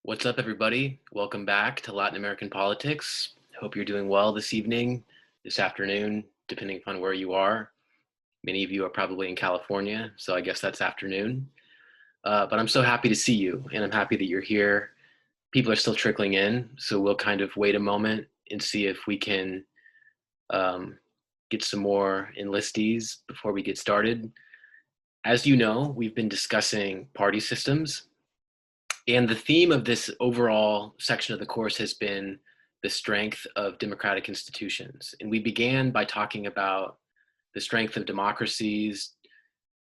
What's up, everybody? Welcome back to Latin American Politics. Hope you're doing well this evening, this afternoon, depending upon where you are. Many of you are probably in California, so I guess that's afternoon. But I'm so happy to see you, and I'm happy that you're here. People are still trickling in, so we'll kind of wait a moment and see if we can um, get some more enlistees before we get started. As you know, we've been discussing party systems. And the theme of this overall section of the course has been the strength of democratic institutions. And we began by talking about the strength of democracies,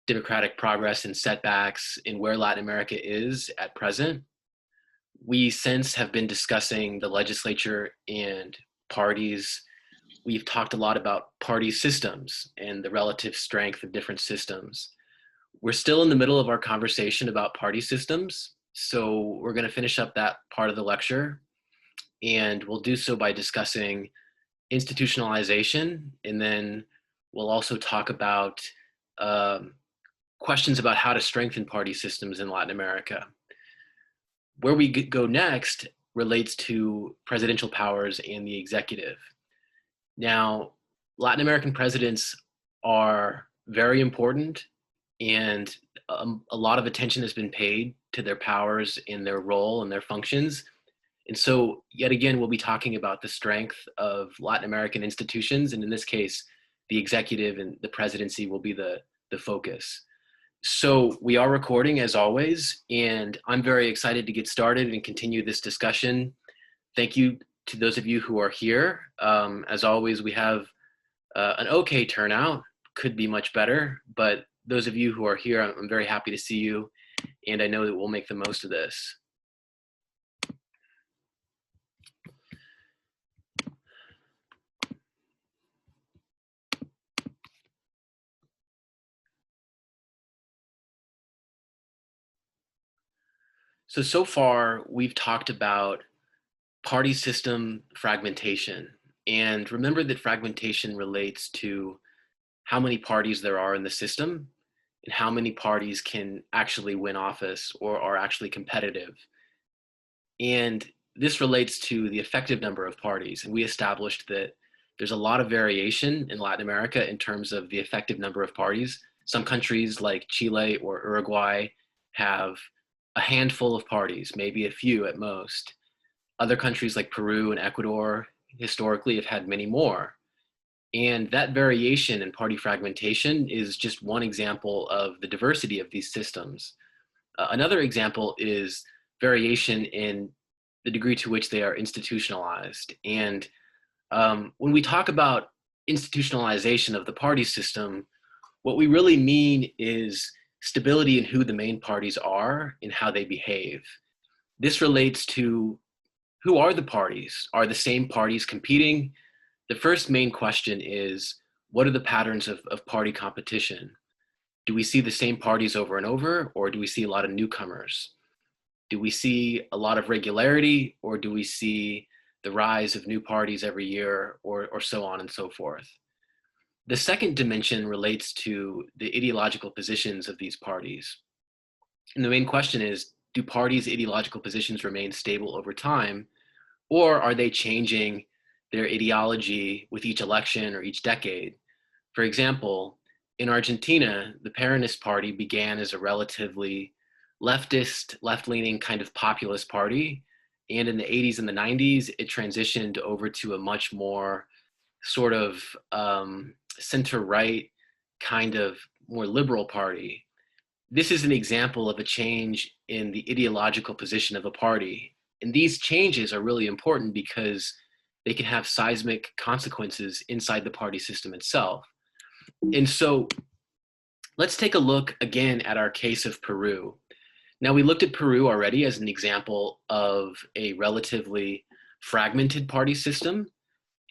democratic progress and setbacks, and where Latin America is at present. We since have been discussing the legislature and parties. We've talked a lot about party systems and the relative strength of different systems. We're still in the middle of our conversation about party systems, so we're going to finish up that part of the lecture, and we'll do so by discussing institutionalization, and then we'll also talk about questions about how to strengthen party systems in Latin America. Where we go next relates to presidential powers and the executive. Now, Latin American presidents are very important, and a lot of attention has been paid to their powers and their role and their functions. And so, yet again, we'll be talking about the strength of Latin American institutions, and in this case, the executive and the presidency will be the focus. So we are recording as always, and I'm very excited to get started and continue this discussion. Thank you to those of you who are here. As always, we have an okay turnout, could be much better, but those of you who are here, I'm very happy to see you, and I know that we'll make the most of this. So far, we've talked about party system fragmentation. And remember that fragmentation relates to how many parties there are in the system and how many parties can actually win office or are actually competitive. And this relates to the effective number of parties. And we established that there's a lot of variation in Latin America in terms of the effective number of parties. Some countries like Chile or Uruguay have a handful of parties, maybe a few at most. Other countries like Peru and Ecuador historically have had many more. And that variation in party fragmentation is just one example of the diversity of these systems. Another example is variation in the degree to which they are institutionalized. And when we talk about institutionalization of the party system, what we really mean is stability in who the main parties are and how they behave. This relates to who are the parties? Are the same parties competing? The first main question is, what are the patterns of party competition? Do we see the same parties over and over, or do we see a lot of newcomers? Do we see a lot of regularity, or do we see the rise of new parties every year, or so on and so forth? The second dimension relates to the ideological positions of these parties. And the main question is, do parties' ideological positions remain stable over time, or are they changing their ideology with each election or each decade? For example, in Argentina, the Peronist Party began as a relatively leftist, left-leaning kind of populist party. And in the 80s and the 90s, it transitioned over to a much more sort of center-right kind of more liberal party. This is an example of a change in the ideological position of a party. And these changes are really important because they can have seismic consequences inside the party system itself. And so let's take a look again at our case of Peru. Now, we looked at Peru already as an example of a relatively fragmented party system.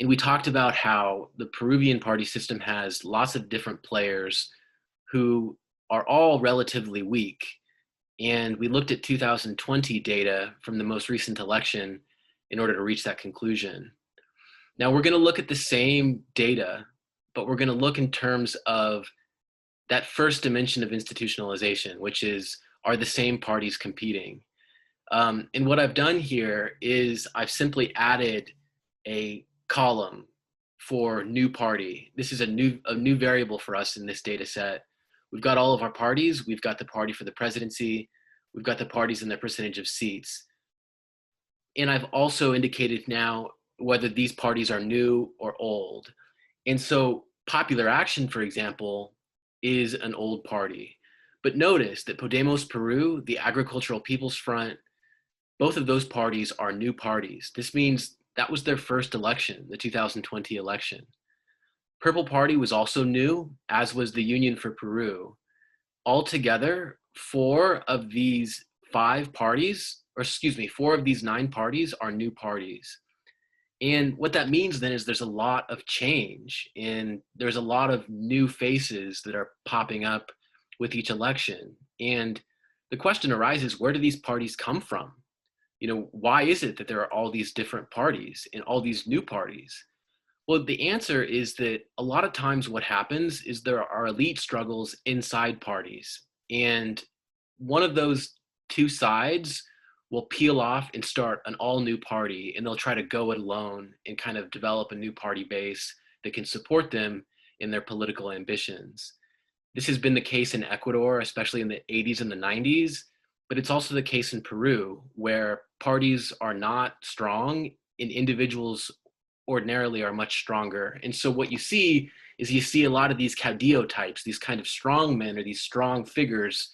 And we talked about how the Peruvian party system has lots of different players who are all relatively weak. And we looked at 2020 data from the most recent election in order to reach that conclusion. Now we're going to look at the same data, but we're going to look in terms of that first dimension of institutionalization, which is, are the same parties competing? And what I've done here is I've simply added a column for new party. This is a new variable for us in this data set. We've got all of our parties. We've got the party for the presidency. We've got the parties and their percentage of seats. And I've also indicated now whether these parties are new or old. And so Popular Action, for example, is an old party. But notice that Podemos Peru, the Agricultural People's Front, both of those parties are new parties. This means that was their first election, the 2020 election. Purple Party was also new, as was the Union for Peru. Altogether, four of these nine parties are new parties. And what that means then is there's a lot of change and there's a lot of new faces that are popping up with each election. And the question arises, where do these parties come from? Why is it that there are all these different parties and all these new parties? Well, the answer is that a lot of times what happens is there are elite struggles inside parties. And one of those two sides will peel off and start an all new party, and they'll try to go it alone and kind of develop a new party base that can support them in their political ambitions. This has been the case in Ecuador, especially in the 80s and the 90s, but it's also the case in Peru, where parties are not strong and individuals ordinarily are much stronger. And so what you see is you see a lot of these caudillo types, these kind of strong men or these strong figures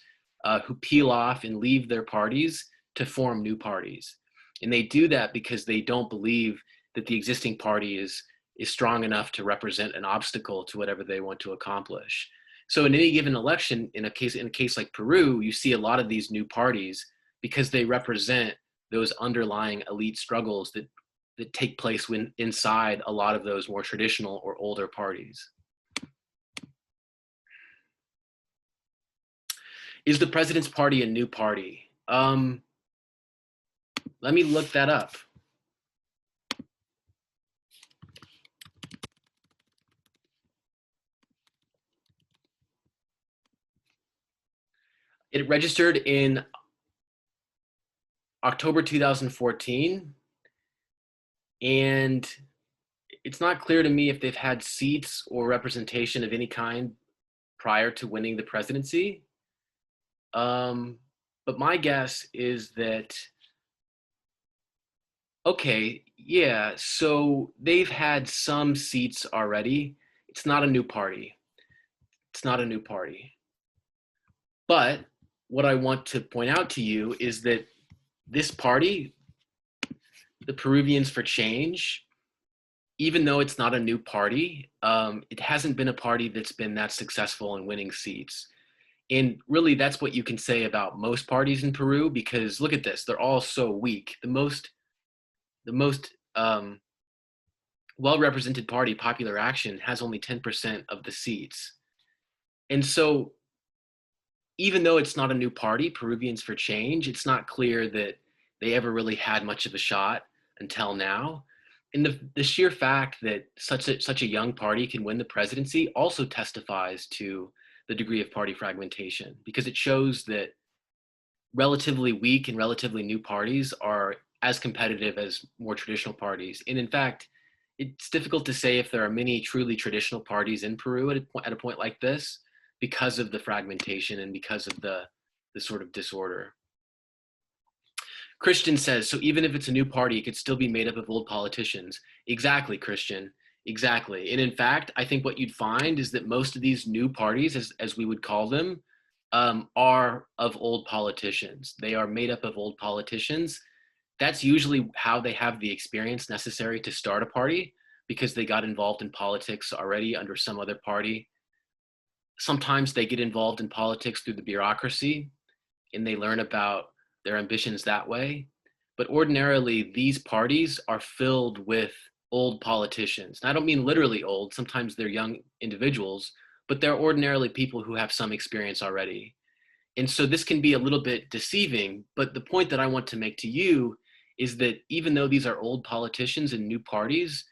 who peel off and leave their parties to form new parties. And they do that because they don't believe that the existing party is strong enough to represent an obstacle to whatever they want to accomplish. So in any given election, in a case like Peru, you see a lot of these new parties because they represent those underlying elite struggles that take place inside a lot of those more traditional or older parties. Is the President's Party a new party? Let me look that up. It registered in October 2014, and it's not clear to me if they've had seats or representation of any kind prior to winning the presidency. But my guess is that, okay, yeah, so they've had some seats already. It's not a new party. It's not a new party. But what I want to point out to you is that this party, the Peruvians for Change, even though it's not a new party, it hasn't been a party that's been that successful in winning seats. And really, that's what you can say about most parties in Peru, because look at this, they're all so weak. The most well-represented party, Popular Action, has only 10% of the seats. And so even though it's not a new party, Peruvians for Change, it's not clear that they ever really had much of a shot until now. And the sheer fact that such a young party can win the presidency also testifies to the degree of party fragmentation, because it shows that relatively weak and relatively new parties are as competitive as more traditional parties. And in fact, it's difficult to say if there are many truly traditional parties in Peru at a point like this, because of the fragmentation and because of the sort of disorder. Christian says, so even if it's a new party, it could still be made up of old politicians. Exactly, Christian, exactly. And in fact, I think what you'd find is that most of these new parties, as we would call them, are of old politicians. They are made up of old politicians. That's usually how they have the experience necessary to start a party, because they got involved in politics already under some other party. Sometimes they get involved in politics through the bureaucracy and they learn about their ambitions that way. But ordinarily, these parties are filled with old politicians. And I don't mean literally old. Sometimes they're young individuals, but they're ordinarily people who have some experience already. And so this can be a little bit deceiving, but the point that I want to make to you is that even though these are old politicians and new parties,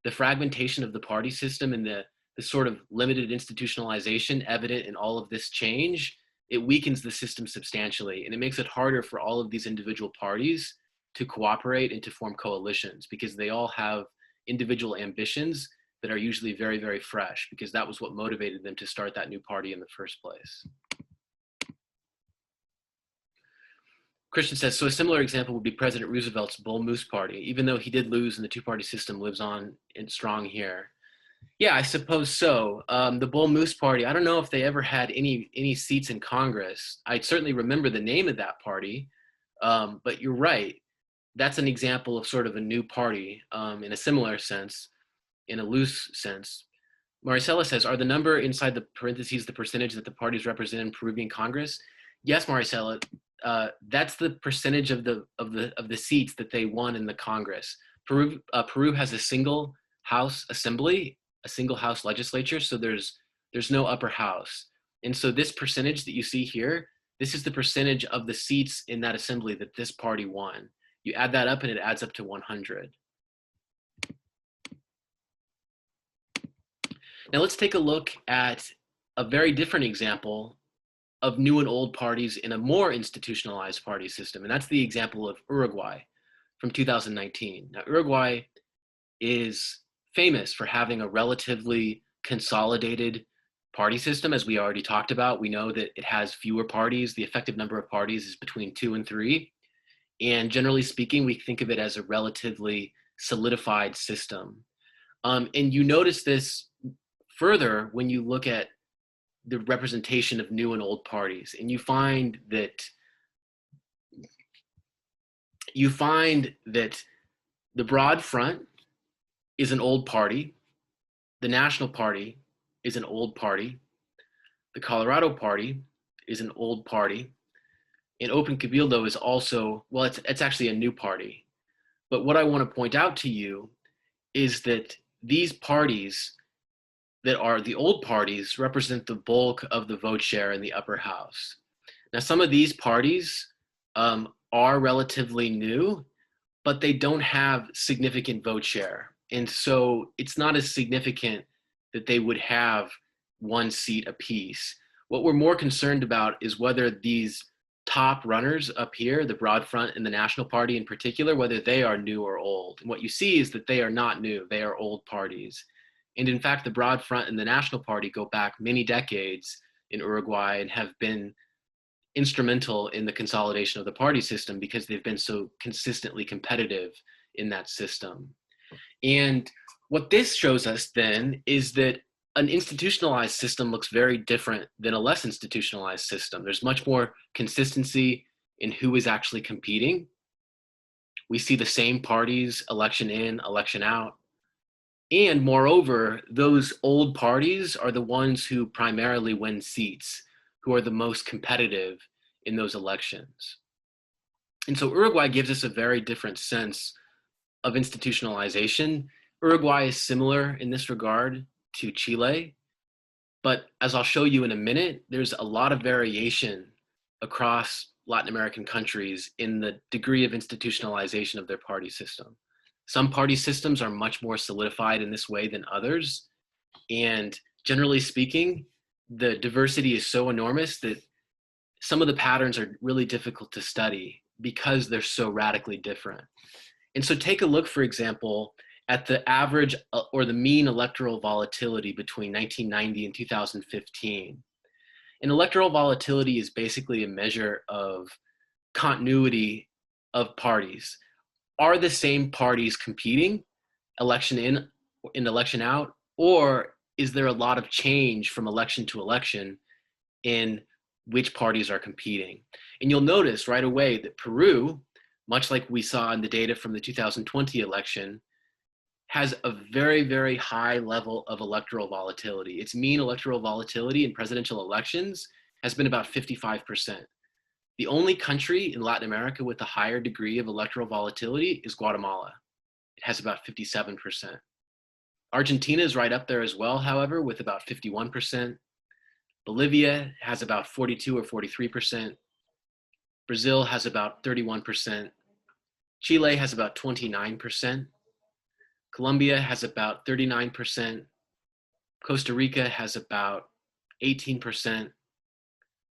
the fragmentation of the party system and the sort of limited institutionalization evident in all of this change it weakens the system substantially, and it makes it harder for all of these individual parties to cooperate and to form coalitions, because they all have individual ambitions that are usually very, very fresh, because that was what motivated them to start that new party in the first place. Christian says, so a similar example would be President Roosevelt's Bull Moose Party. Even though he did lose and the two-party system lives on and strong here. Yeah, I suppose so. The Bull Moose Party, I don't know if they ever had any seats in Congress. I certainly remember the name of that party, but you're right. That's an example of sort of a new party in a similar sense, in a loose sense. Maricela says, are the number inside the parentheses the percentage that the parties represent in Peruvian Congress? Yes, Maricela, that's the percentage of the seats that they won in the Congress. Peru has a single house assembly, a single house legislature, so there's no upper house. And so this percentage that you see here, this is the percentage of the seats in that assembly that this party won. You add that up and it adds up to 100. Now let's take a look at a very different example of new and old parties in a more institutionalized party system, and that's the example of Uruguay from 2019. Now, Uruguay is famous for having a relatively consolidated party system, as we already talked about. We know that it has fewer parties. The effective number of parties is between 2 and 3. And generally speaking, we think of it as a relatively solidified system. And you notice this further when you look at the representation of new and old parties. And you find that the Broad Front is an old party. The National Party is an old party. The Colorado Party is an old party. And Open Cabildo is also, well, it's actually a new party. But what I want to point out to you is that these parties that are the old parties represent the bulk of the vote share in the upper house. Now, some of these parties are relatively new, but they don't have significant vote share. And so it's not as significant that they would have one seat apiece. What we're more concerned about is whether these top runners up here, the Broad Front and the National Party in particular, whether they are new or old. And what you see is that they are not new, they are old parties. And in fact, the Broad Front and the National Party go back many decades in Uruguay and have been instrumental in the consolidation of the party system because they've been so consistently competitive in that system. And what this shows us then is that an institutionalized system looks very different than a less institutionalized system. There's much more consistency in who is actually competing. We see the same parties election in, election out. And moreover, those old parties are the ones who primarily win seats, who are the most competitive in those elections. And so Uruguay gives us a very different sense of institutionalization. Uruguay is similar in this regard to Chile, but as I'll show you in a minute, there's a lot of variation across Latin American countries in the degree of institutionalization of their party system. Some party systems are much more solidified in this way than others, and generally speaking, the diversity is so enormous that some of the patterns are really difficult to study because they're so radically different. And so take a look, for example, at the average or the mean electoral volatility between 1990 and 2015. And electoral volatility is basically a measure of continuity of parties. Are the same parties competing election in and election out, or is there a lot of change from election to election in which parties are competing? And you'll notice right away that Peru, much like we saw in the data from the 2020 election, has a very, very high level of electoral volatility. Its mean electoral volatility in presidential elections has been about 55%. The only country in Latin America with a higher degree of electoral volatility is Guatemala. It has about 57%. Argentina is right up there as well, however, with about 51%. Bolivia has about 42 or 43%. Brazil has about 31%. Chile has about 29%. Colombia has about 39%. Costa Rica has about 18%.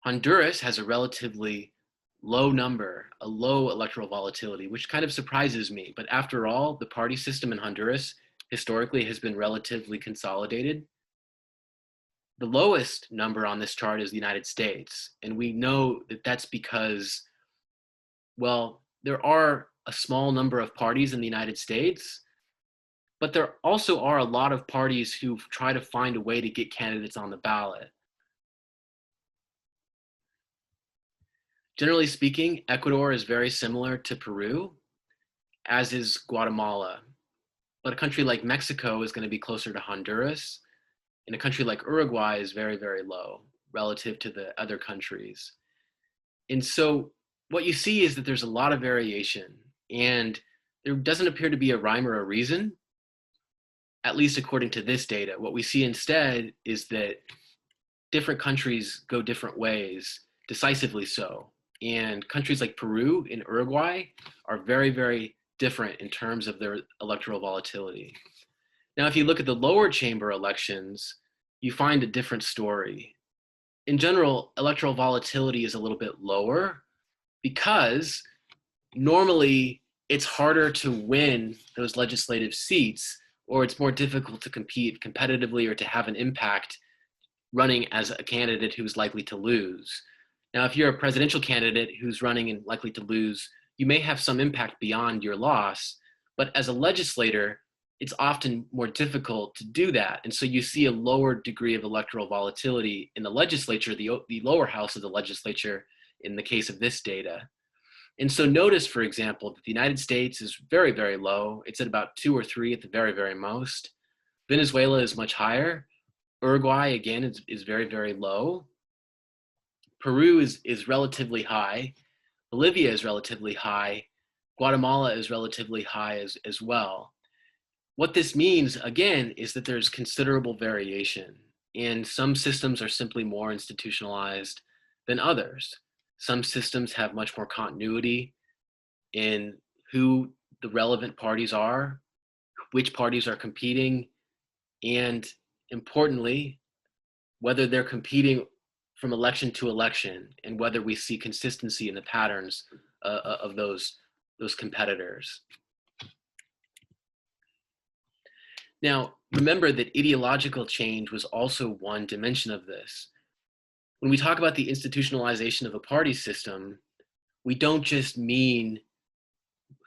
Honduras has a relatively low number, a low electoral volatility, which kind of surprises me. But after all, the party system in Honduras historically has been relatively consolidated. The lowest number on this chart is the United States. And we know that that's because, well, there are a small number of parties in the United States, but there also are a lot of parties who try to find a way to get candidates on the ballot. Generally speaking, Ecuador is very similar to Peru, as is Guatemala. But a country like Mexico is going to be closer to Honduras, and a country like Uruguay is very, very low relative to the other countries. And so what you see is that there's a lot of variation, and there doesn't appear to be a rhyme or a reason, at least according to this data. What we see instead is that different countries go different ways, decisively so. And countries like Peru and Uruguay are very, very different in terms of their electoral volatility. Now, if you look at the lower chamber elections, you find a different story. In general, electoral volatility is a little bit lower because normally it's harder to win those legislative seats, or it's more difficult to compete competitively or to have an impact running as a candidate who's likely to lose. Now, if you're a presidential candidate who's running and likely to lose, you may have some impact beyond your loss, but as a legislator, it's often more difficult to do that. And so you see a lower degree of electoral volatility in the legislature, the lower house of the legislature, in the case of this data. And so notice, for example, that the United States is very, very low. It's at about 2 or 3 at the very, very most. Venezuela is much higher. Uruguay, again, is very, very low. Peru is relatively high. Bolivia is relatively high. Guatemala is relatively high as well. What this means, again, is that there's considerable variation, and some systems are simply more institutionalized than others. Some systems have much more continuity in who the relevant parties are, which parties are competing, and importantly, whether they're competing from election to election, and whether we see consistency in the patterns of those competitors. Now, remember that ideological change was also one dimension of this. When we talk about the institutionalization of a party system, we don't just mean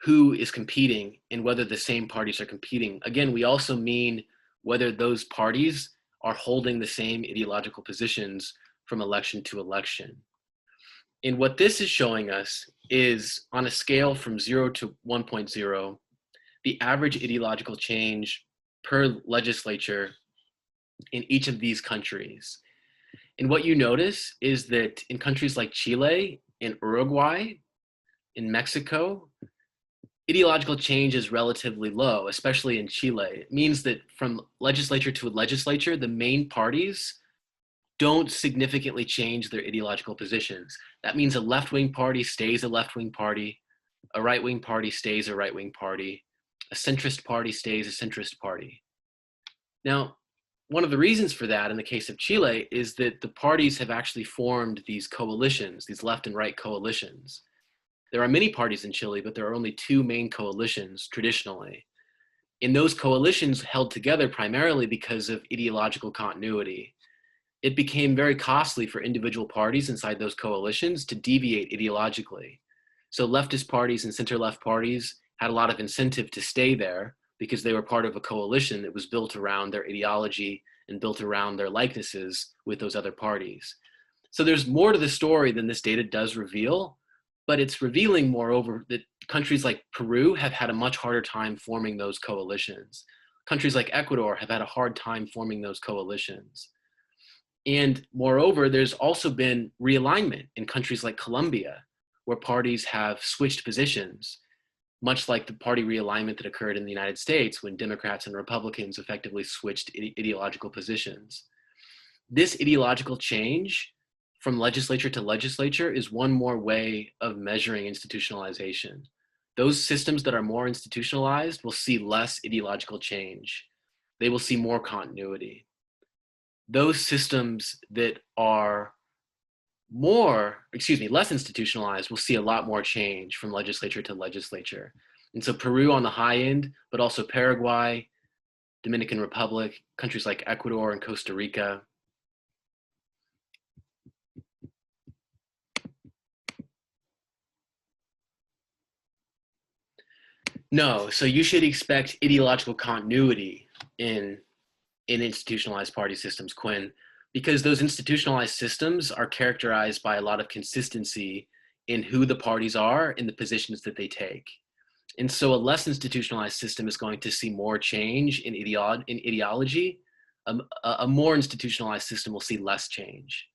who is competing and whether the same parties are competing. Again, we also mean whether those parties are holding the same ideological positions from election to election. And what this is showing us is, on a scale from 0 to 1.0, the average ideological change per legislature in each of these countries. And what you notice is that in countries like Chile, in Uruguay, in Mexico, ideological change is relatively low, especially in Chile. It means that from legislature to legislature, the main parties don't significantly change their ideological positions. That means a left-wing party stays a left-wing party, a right-wing party stays a right-wing party, a centrist party stays a centrist party. Now, one of the reasons for that in the case of Chile is that the parties have actually formed these coalitions, these left and right coalitions. There are many parties in Chile, but there are only 2 main coalitions traditionally. And those coalitions held together primarily because of ideological continuity. It became very costly for individual parties inside those coalitions to deviate ideologically. So leftist parties and center-left parties had a lot of incentive to stay there because they were part of a coalition that was built around their ideology and built around their likenesses with those other parties. So there's more to the story than this data does reveal, but it's revealing, moreover, that countries like Peru have had a much harder time forming those coalitions. Countries like Ecuador have had a hard time forming those coalitions. And moreover, there's also been realignment in countries like Colombia, where parties have switched positions, much like the party realignment that occurred in the United States when Democrats and Republicans effectively switched ideological positions. This ideological change from legislature to legislature is one more way of measuring institutionalization. Those systems that are more institutionalized will see less ideological change. They will see more continuity. Those systems that are less institutionalized, we'll see a lot more change from legislature to legislature. And so Peru on the high end, but also Paraguay, Dominican Republic, countries like Ecuador and Costa Rica. No, so you should expect ideological continuity in institutionalized party systems, Quinn, because those institutionalized systems are characterized by a lot of consistency in who the parties are and the positions that they take. And so a less institutionalized system is going to see more change in ideology. A more institutionalized system will see less change.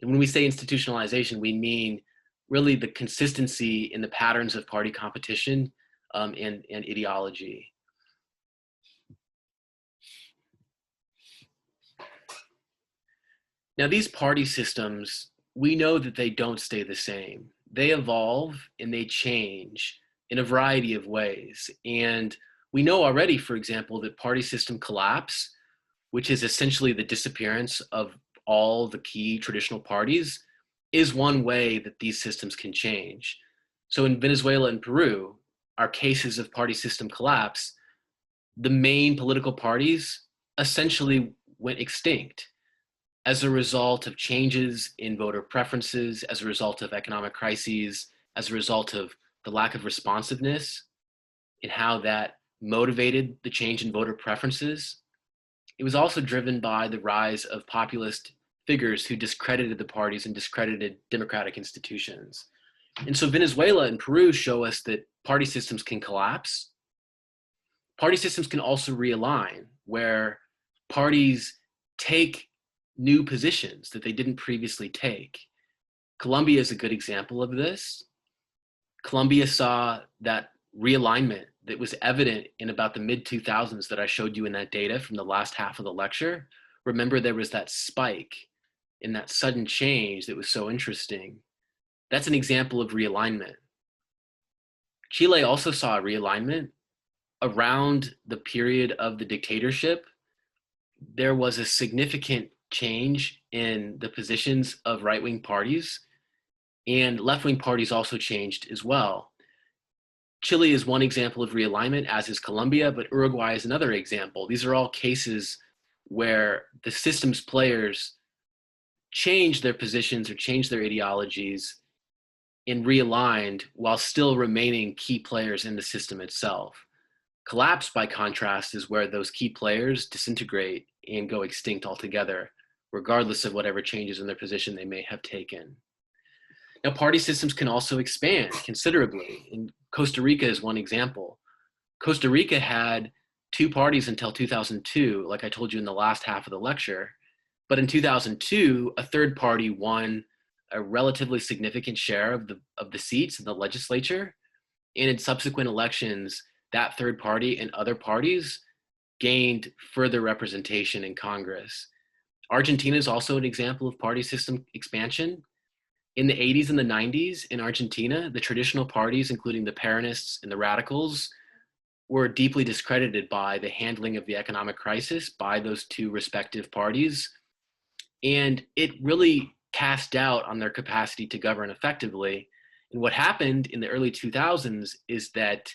And when we say institutionalization, we mean really the consistency in the patterns of party competition and ideology. Now, these party systems, we know that they don't stay the same. They evolve and they change in a variety of ways. And we know already, for example, that party system collapse, which is essentially the disappearance of all the key traditional parties, is one way that these systems can change. So in Venezuela and Peru, our cases of party system collapse, the main political parties essentially went extinct as a result of changes in voter preferences, as a result of economic crises, as a result of the lack of responsiveness in how that motivated the change in voter preferences. It was also driven by the rise of populist figures who discredited the parties and discredited democratic institutions. And so Venezuela and Peru show us that party systems can collapse. Party systems can also realign, where parties take new positions that they didn't previously take. Colombia is a good example of this. Colombia saw that realignment that was evident in about the mid-2000s that I showed you in that data from the last half of the lecture. Remember, there was that spike in that sudden change that was so interesting. That's an example of realignment. Chile also saw a realignment around the period of the dictatorship. There was a significant change in the positions of right-wing parties, and left-wing parties also changed as well. Chile is one example of realignment, as is Colombia, but Uruguay is another example. These are all cases where the system's players changed their positions or changed their ideologies and realigned while still remaining key players in the system itself. Collapse, by contrast, is where those key players disintegrate and go extinct altogether, regardless of whatever changes in their position they may have taken. Now, party systems can also expand considerably. And Costa Rica is one example. Costa Rica had two parties until 2002, like I told you in the last half of the lecture. But in 2002, a third party won a relatively significant share of the seats in the legislature. And in subsequent elections, that third party and other parties gained further representation in Congress. Argentina is also an example of party system expansion. In the 80s and the 90s in Argentina, the traditional parties, including the Peronists and the Radicals, were deeply discredited by the handling of the economic crisis by those two respective parties. And it really cast doubt on their capacity to govern effectively. And what happened in the early 2000s is that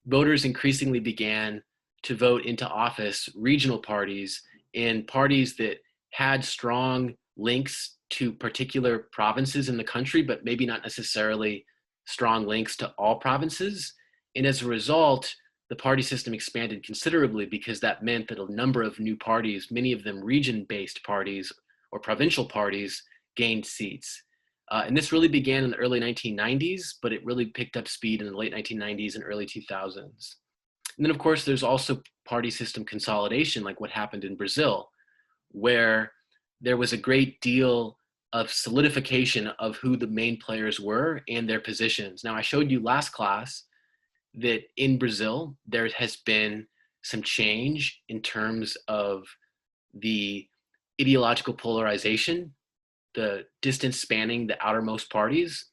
voters increasingly began to vote into office regional parties and parties that had strong links to particular provinces in the country, but maybe not necessarily strong links to all provinces. And as a result, the party system expanded considerably because that meant that a number of new parties, many of them region-based parties or provincial parties, gained seats. And this really began in the early 1990s, but it really picked up speed in the late 1990s and early 2000s. And then, of course, there's also party system consolidation, like what happened in Brazil, where there was a great deal of solidification of who the main players were and their positions. Now, I showed you last class that in Brazil, there has been some change in terms of the ideological polarization, the distance spanning the outermost parties.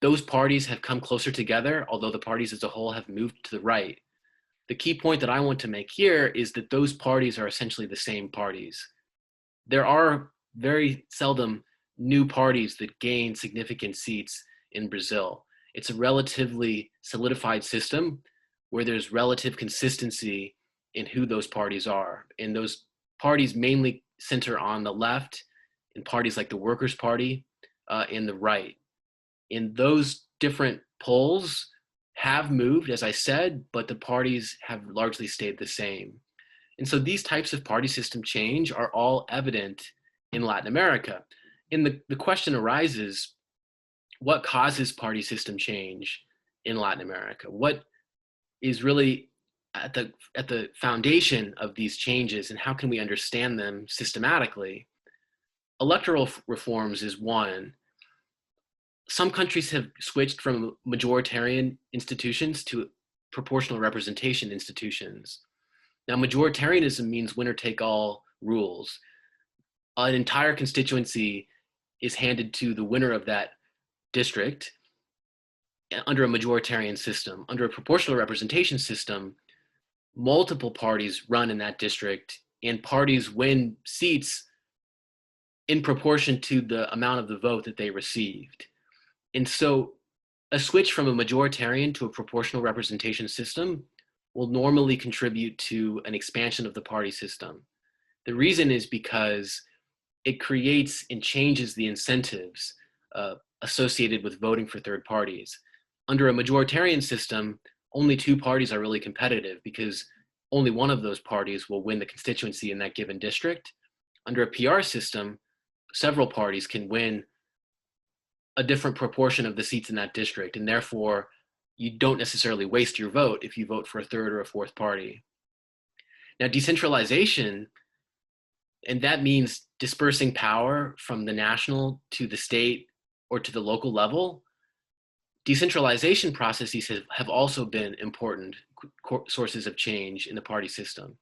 Those parties have come closer together, although the parties as a whole have moved to the right. The key point that I want to make here is that those parties are essentially the same parties. There are very seldom new parties that gain significant seats in Brazil. It's a relatively solidified system where there's relative consistency in who those parties are. And those parties mainly center on the left, in parties like the Workers' Party, and the right. And those different polls have moved, as I said, but the parties have largely stayed the same. And so these types of party system change are all evident in Latin America. And the question arises, what causes party system change in Latin America? What is really at the foundation of these changes, and how can we understand them systematically? Electoral reforms is one. Some countries have switched from majoritarian institutions to proportional representation institutions. Now, majoritarianism means winner take all rules. An entire constituency is handed to the winner of that district under a majoritarian system. Under a proportional representation system, multiple parties run in that district, and parties win seats in proportion to the amount of the vote that they received. And so a switch from a majoritarian to a proportional representation system will normally contribute to an expansion of the party system. The reason is because it creates and changes the incentives associated with voting for third parties. Under a majoritarian system, only two parties are really competitive because only one of those parties will win the constituency in that given district. Under a PR system, several parties can win a different proportion of the seats in that district, and therefore you don't necessarily waste your vote if you vote for a third or a fourth party. Now, decentralization, and that means dispersing power from the national to the state or to the local level. Decentralization processes have also been important sources of change in the party system.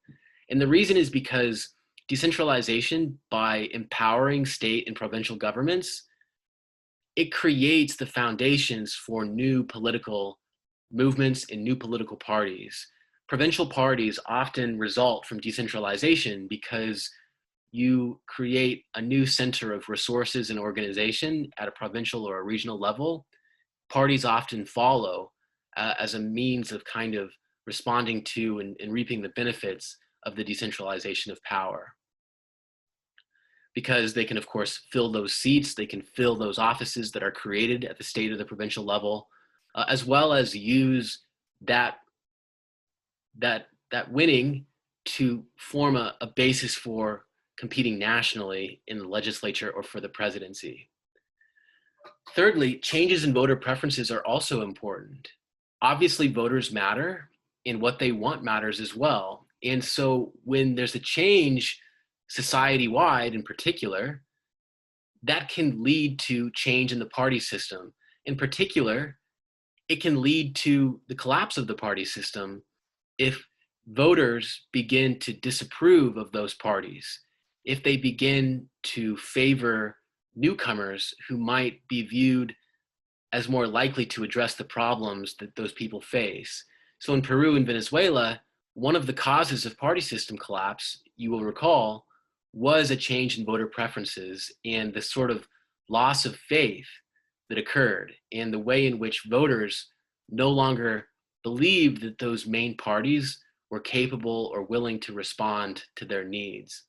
And the reason is because decentralization, by empowering state and provincial governments, it creates the foundations for new political movements and new political parties. Provincial parties often result from decentralization because you create a new center of resources and organization at a provincial or a regional level. Parties often follow as a means of kind of responding to and reaping the benefits of the decentralization of power. Because they can, of course, fill those seats, they can fill those offices that are created at the state or the provincial level, as well as use that winning to form a basis for competing nationally in the legislature or for the presidency. Thirdly, changes in voter preferences are also important. Obviously, voters matter, and what they want matters as well. And so when there's a change society-wide in particular, that can lead to change in the party system. In particular, it can lead to the collapse of the party system if voters begin to disapprove of those parties, if they begin to favor newcomers who might be viewed as more likely to address the problems that those people face. So in Peru and Venezuela, one of the causes of party system collapse, you will recall, was a change in voter preferences and the sort of loss of faith that occurred, and the way in which voters no longer believed that those main parties were capable or willing to respond to their needs.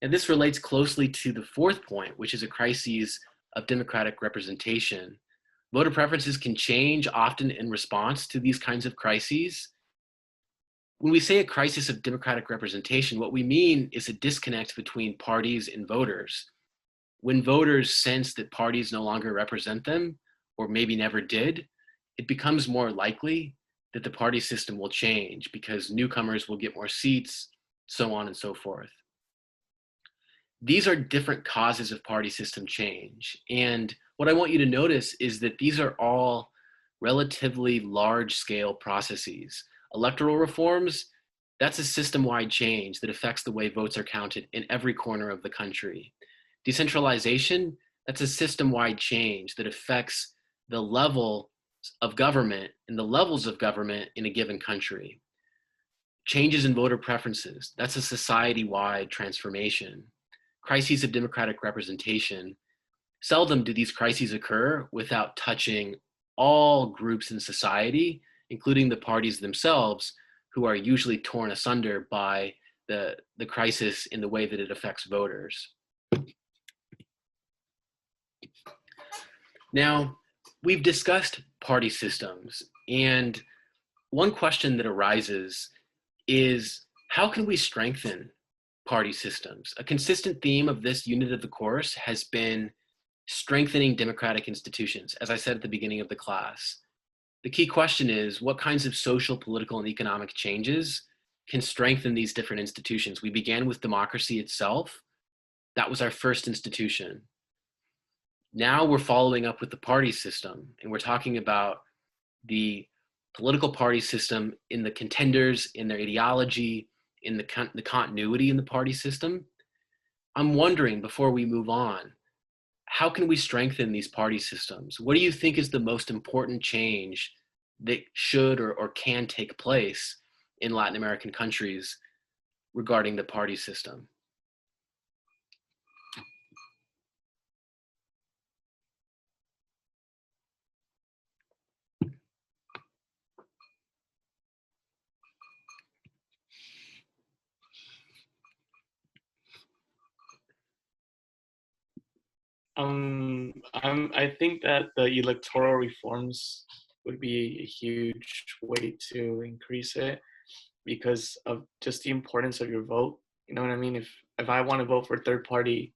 And this relates closely to the fourth point, which is a crisis of democratic representation. Voter preferences can change often in response to these kinds of crises. When we say a crisis of democratic representation, what we mean is a disconnect between parties and voters. When voters sense that parties no longer represent them, or maybe never did, it becomes more likely that the party system will change because newcomers will get more seats, so on and so forth. These are different causes of party system change. And what I want you to notice is that these are all relatively large-scale processes. Electoral reforms, that's a system-wide change that affects the way votes are counted in every corner of the country. Decentralization, that's a system-wide change that affects the level of government and the levels of government in a given country. Changes in voter preferences, that's a society-wide transformation. Crises of democratic representation, Seldom do these crises occur without touching all groups in society, including the parties themselves, who are usually torn asunder by the crisis in the way that it affects voters. Now, we've discussed party systems, and one question that arises is how can we strengthen party systems? A consistent theme of this unit of the course has been strengthening democratic institutions, as I said at the beginning of the class. The key question is what kinds of social, political, and economic changes can strengthen these different institutions? We began with democracy itself. That was our first institution. Now we're following up with the party system, and we're talking about the political party system in the contenders, in their ideology, in the continuity in the party system. I'm wondering, before we move on, how can we strengthen these party systems? What do you think is the most important change that should or can take place in Latin American countries regarding the party system? I think that the electoral reforms would be a huge way to increase it because of just the importance of your vote. You know what I mean? If I want to vote for a third party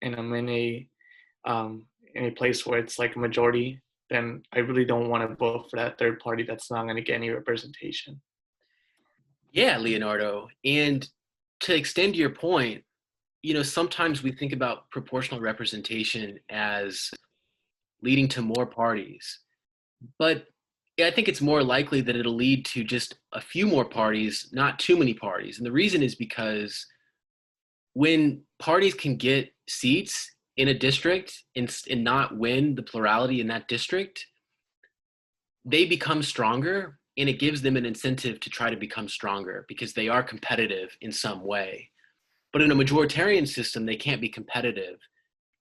and I'm in a place where it's like a majority, then I really don't want to vote for that third party that's not going to get any representation. Yeah, Leonardo. And to extend your point, sometimes we think about proportional representation as leading to more parties, but I think it's more likely that it'll lead to just a few more parties, not too many parties. And the reason is because when parties can get seats in a district and not win the plurality in that district, they become stronger, and it gives them an incentive to try to become stronger because they are competitive in some way. But in a majoritarian system, they can't be competitive,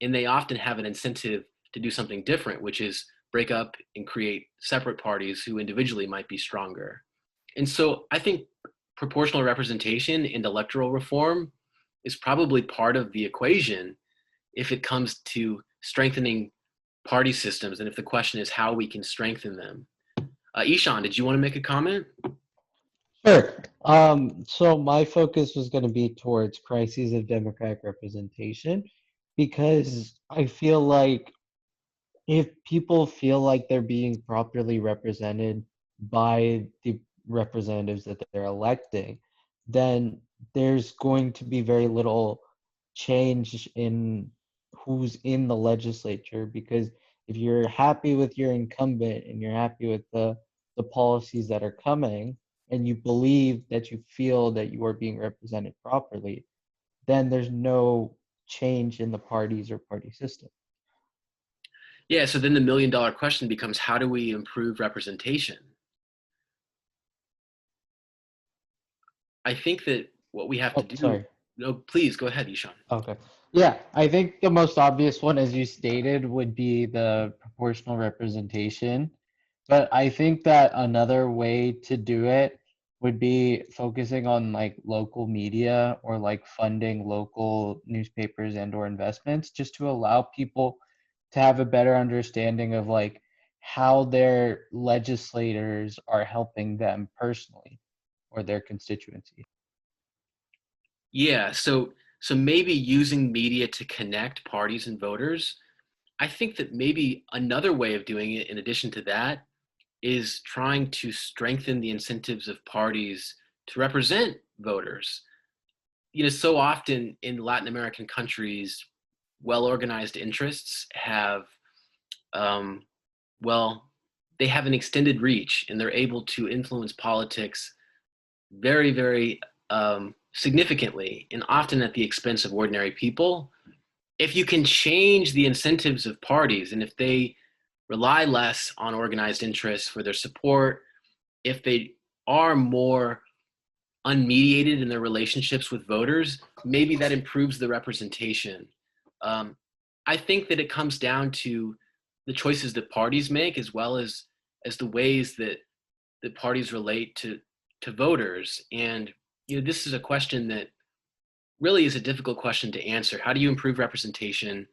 and they often have an incentive to do something different, which is break up and create separate parties who individually might be stronger. And so I think proportional representation and electoral reform is probably part of the equation if it comes to strengthening party systems, and if the question is how we can strengthen them. Ishan, did you want to make a comment? Sure. So my focus was going to be towards crises of democratic representation because I feel like if people feel like they're being properly represented by the representatives that they're electing, then there's going to be very little change in who's in the legislature because if you're happy with your incumbent and you're happy with the policies that are coming and you believe that you feel that you are being represented properly, then there's no change in the parties or party system. Yeah, so then the $1,000,000 question becomes, how do we improve representation? I think that what we have to do. Sorry. No, please go ahead, Ishan. Okay. Yeah, I think the most obvious one, as you stated, would be the proportional representation. But I think that another way to do it would be focusing on like local media or like funding local newspapers and or investments just to allow people to have a better understanding of like how their legislators are helping them personally or their constituency. Yeah, so maybe using media to connect parties and voters. I think that maybe another way of doing it, in addition to that, is trying to strengthen the incentives of parties to represent voters. So often in Latin American countries, well-organized interests have, well, they have an extended reach and they're able to influence politics very, very significantly and often at the expense of ordinary people. If you can change the incentives of parties and if they rely less on organized interests for their support, if they are more unmediated in their relationships with voters, maybe that improves the representation. I think that it comes down to the choices that parties make, as well as the ways that parties relate to voters. And this is a question that really is a difficult question to answer. How do you improve representation?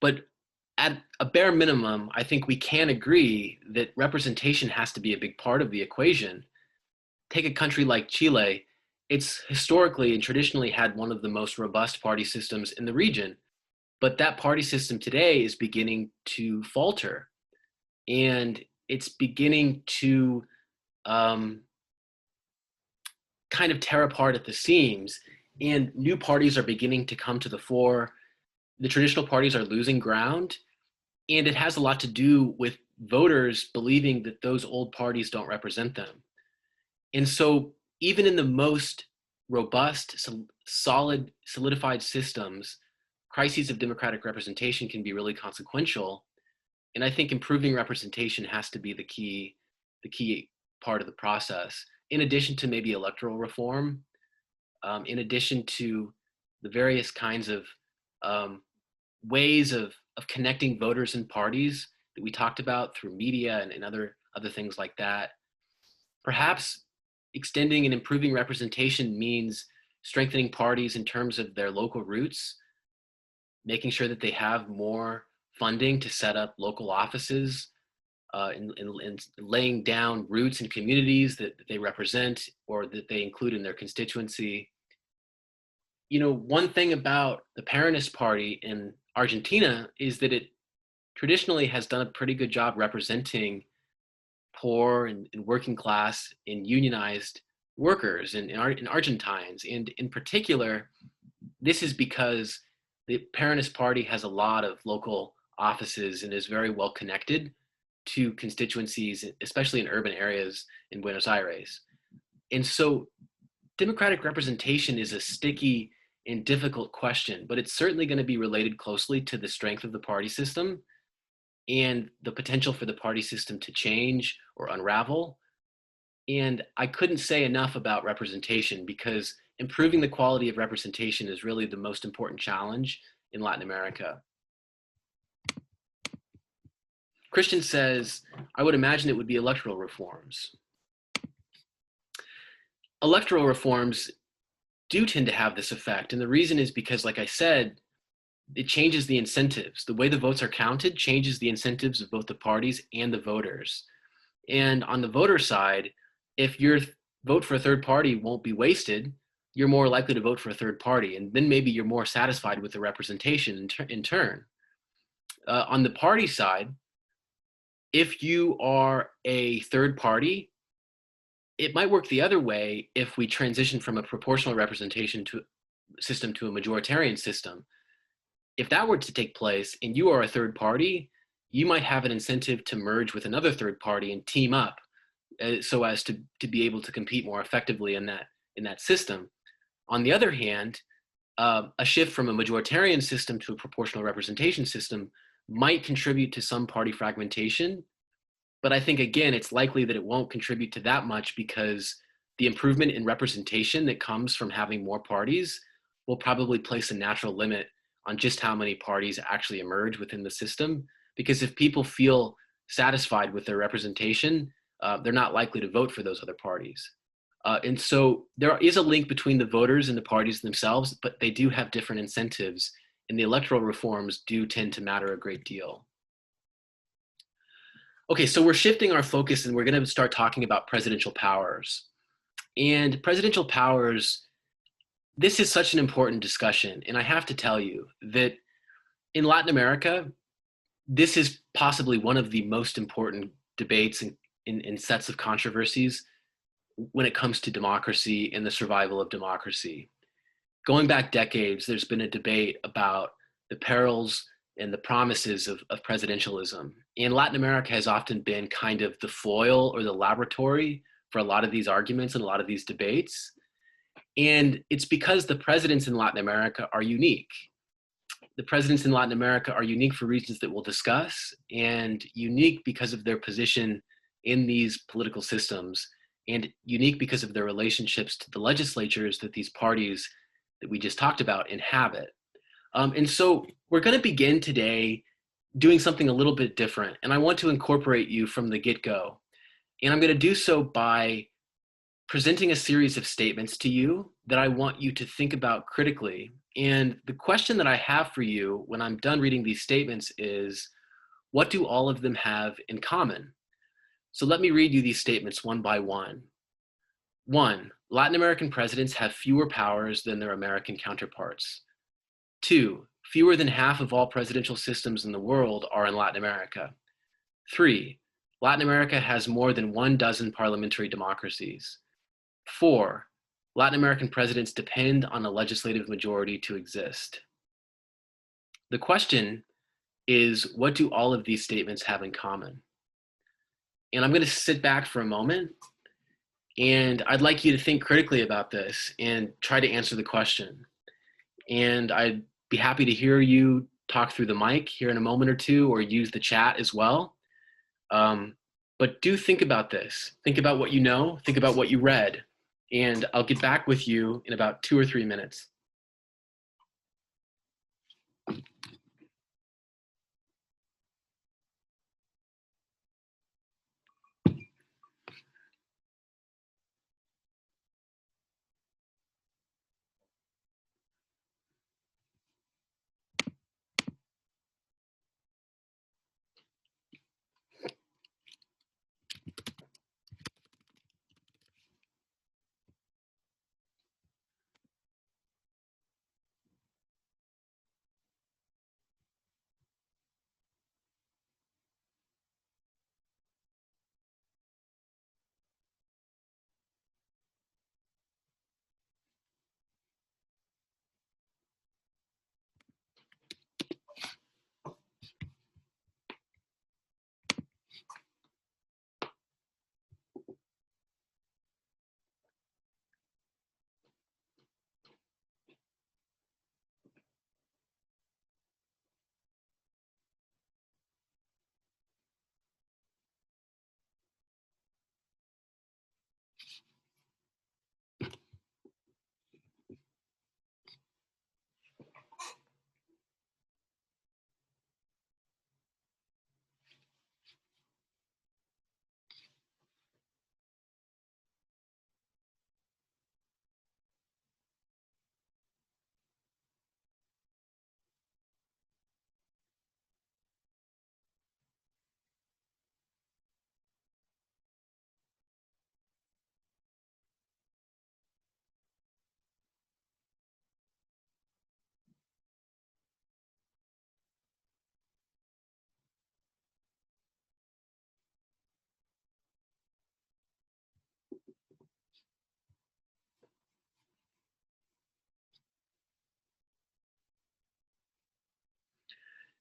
But at a bare minimum, I think we can agree that representation has to be a big part of the equation. Take a country like Chile. It's historically and traditionally had one of the most robust party systems in the region, but that party system today is beginning to falter, and it's beginning to um, kind of tear apart at the seams, and new parties are beginning to come to the fore. The traditional parties are losing ground, and it has a lot to do with voters believing that those old parties don't represent them. And so even in the most robust, solid, solidified systems, crises of democratic representation can be really consequential. And I think improving representation has to be the key part of the process, in addition to maybe electoral reform, in addition to the various kinds of ways of connecting voters and parties that we talked about through media and other things like that. Perhaps extending and improving representation means strengthening parties in terms of their local roots, making sure that they have more funding to set up local offices, and laying down roots in communities that they represent or that they include in their constituency. One thing about the Peronist Party in Argentina is that it traditionally has done a pretty good job representing poor and working class and unionized workers and Argentines. And in particular, this is because the Peronist Party has a lot of local offices and is very well connected to constituencies, especially in urban areas in Buenos Aires. And so democratic representation is a sticky and difficult question, but it's certainly going to be related closely to the strength of the party system and the potential for the party system to change or unravel. And I couldn't say enough about representation, because improving the quality of representation is really the most important challenge in Latin America. Christian says, I would imagine it would be electoral reforms. Electoral reforms do tend to have this effect. And the reason is because, like I said, it changes the incentives. The way the votes are counted changes the incentives of both the parties and the voters. And on the voter side, if your vote for a third party won't be wasted, you're more likely to vote for a third party. And then maybe you're more satisfied with the representation in turn. On the party side, if you are a third party, it might work the other way if we transition from a proportional representation system to a majoritarian system. If that were to take place and you are a third party, you might have an incentive to merge with another third party and team up, so as to be able to compete more effectively in that system. On the other hand, a shift from a majoritarian system to a proportional representation system might contribute to some party fragmentation. But I think, again, it's likely that it won't contribute to that much, because the improvement in representation that comes from having more parties will probably place a natural limit on just how many parties actually emerge within the system. Because if people feel satisfied with their representation, they're not likely to vote for those other parties. And so there is a link between the voters and the parties themselves, but they do have different incentives, and the electoral reforms do tend to matter a great deal. Okay, so we're shifting our focus and we're going to start talking about presidential powers. And presidential powers, this is such an important discussion. And I have to tell you that in Latin America, this is possibly one of the most important debates in sets of controversies when it comes to democracy and the survival of democracy. Going back decades, there's been a debate about the perils and the promises of presidentialism. And Latin America has often been kind of the foil or the laboratory for a lot of these arguments and a lot of these debates. And it's because the presidents in Latin America are unique. The presidents in Latin America are unique for reasons that we'll discuss, and unique because of their position in these political systems, and unique because of their relationships to the legislatures that these parties that we just talked about inhabit. And so we're going to begin today doing something a little bit different. And I want to incorporate you from the get-go. And I'm going to do so by presenting a series of statements to you that I want you to think about critically. And the question that I have for you when I'm done reading these statements is, what do all of them have in common? So let me read you these statements one by one. 1, Latin American presidents have fewer powers than their American counterparts. 2, fewer than half of all presidential systems in the world are in Latin America. 3, Latin America has more than 12 parliamentary democracies. 4, Latin American presidents depend on a legislative majority to exist. The question is, what do all of these statements have in common? And I'm going to sit back for a moment, and I'd like you to think critically about this and try to answer the question. And I'd be happy to hear you talk through the mic here in a moment or two, or use the chat as well. But do think about this. Think about what you know, think about what you read, and I'll get back with you in about 2 or 3 minutes.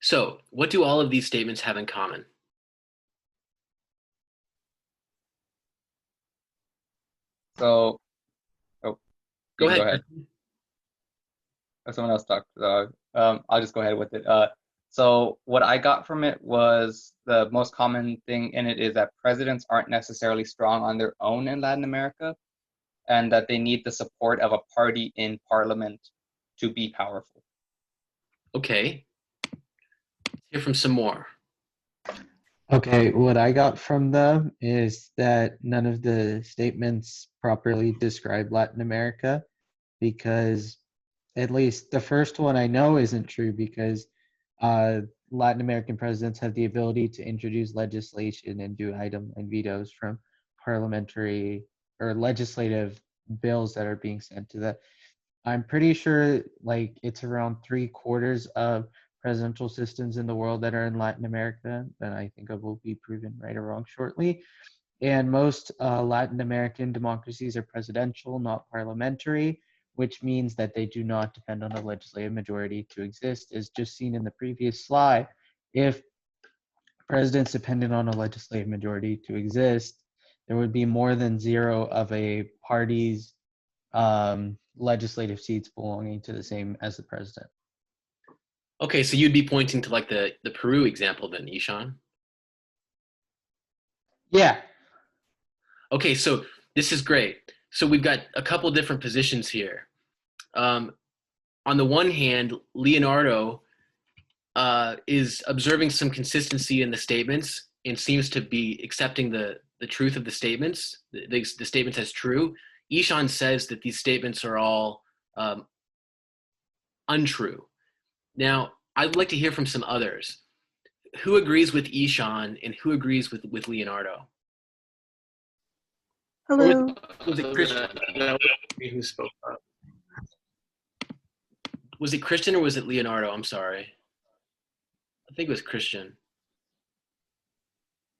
So, what do all of these statements have in common? So, oh, Go you can ahead. go ahead. Or someone else talk. I'll just go ahead with it. So what I got from it was the most common thing in it is that presidents aren't necessarily strong on their own in Latin America, and that they need the support of a party in parliament to be powerful. Okay. Let's hear from some more. Okay, what I got from them is that none of the statements properly describe Latin America, because at least the first one I know isn't true, because uh, Latin American presidents have the ability to introduce legislation and do item and vetoes from parliamentary or legislative bills that are being sent to the. I'm pretty sure like it's around 3/4 of presidential systems in the world that are in Latin America, and I think it will be proven right or wrong shortly. And most Latin American democracies are presidential, not parliamentary, which means that they do not depend on a legislative majority to exist. As just seen in the previous slide, if presidents depended on a legislative majority to exist, there would be more than zero of a party's legislative seats belonging to the same as the president. Okay, so you'd be pointing to like the Peru example then, Ishan? Yeah. Okay, so this is great. So we've got a couple different positions here. On on the one hand, Leonardo is observing some consistency in the statements and seems to be accepting the truth of the statements, the statements as true. Ishan says that these statements are all untrue. Now, I'd like to hear from some others. Who agrees with Ishan and who agrees with Leonardo? Hello. Was it Christian? That was me who spoke up. Was it Christian or was it Leonardo? I'm sorry. I think it was Christian.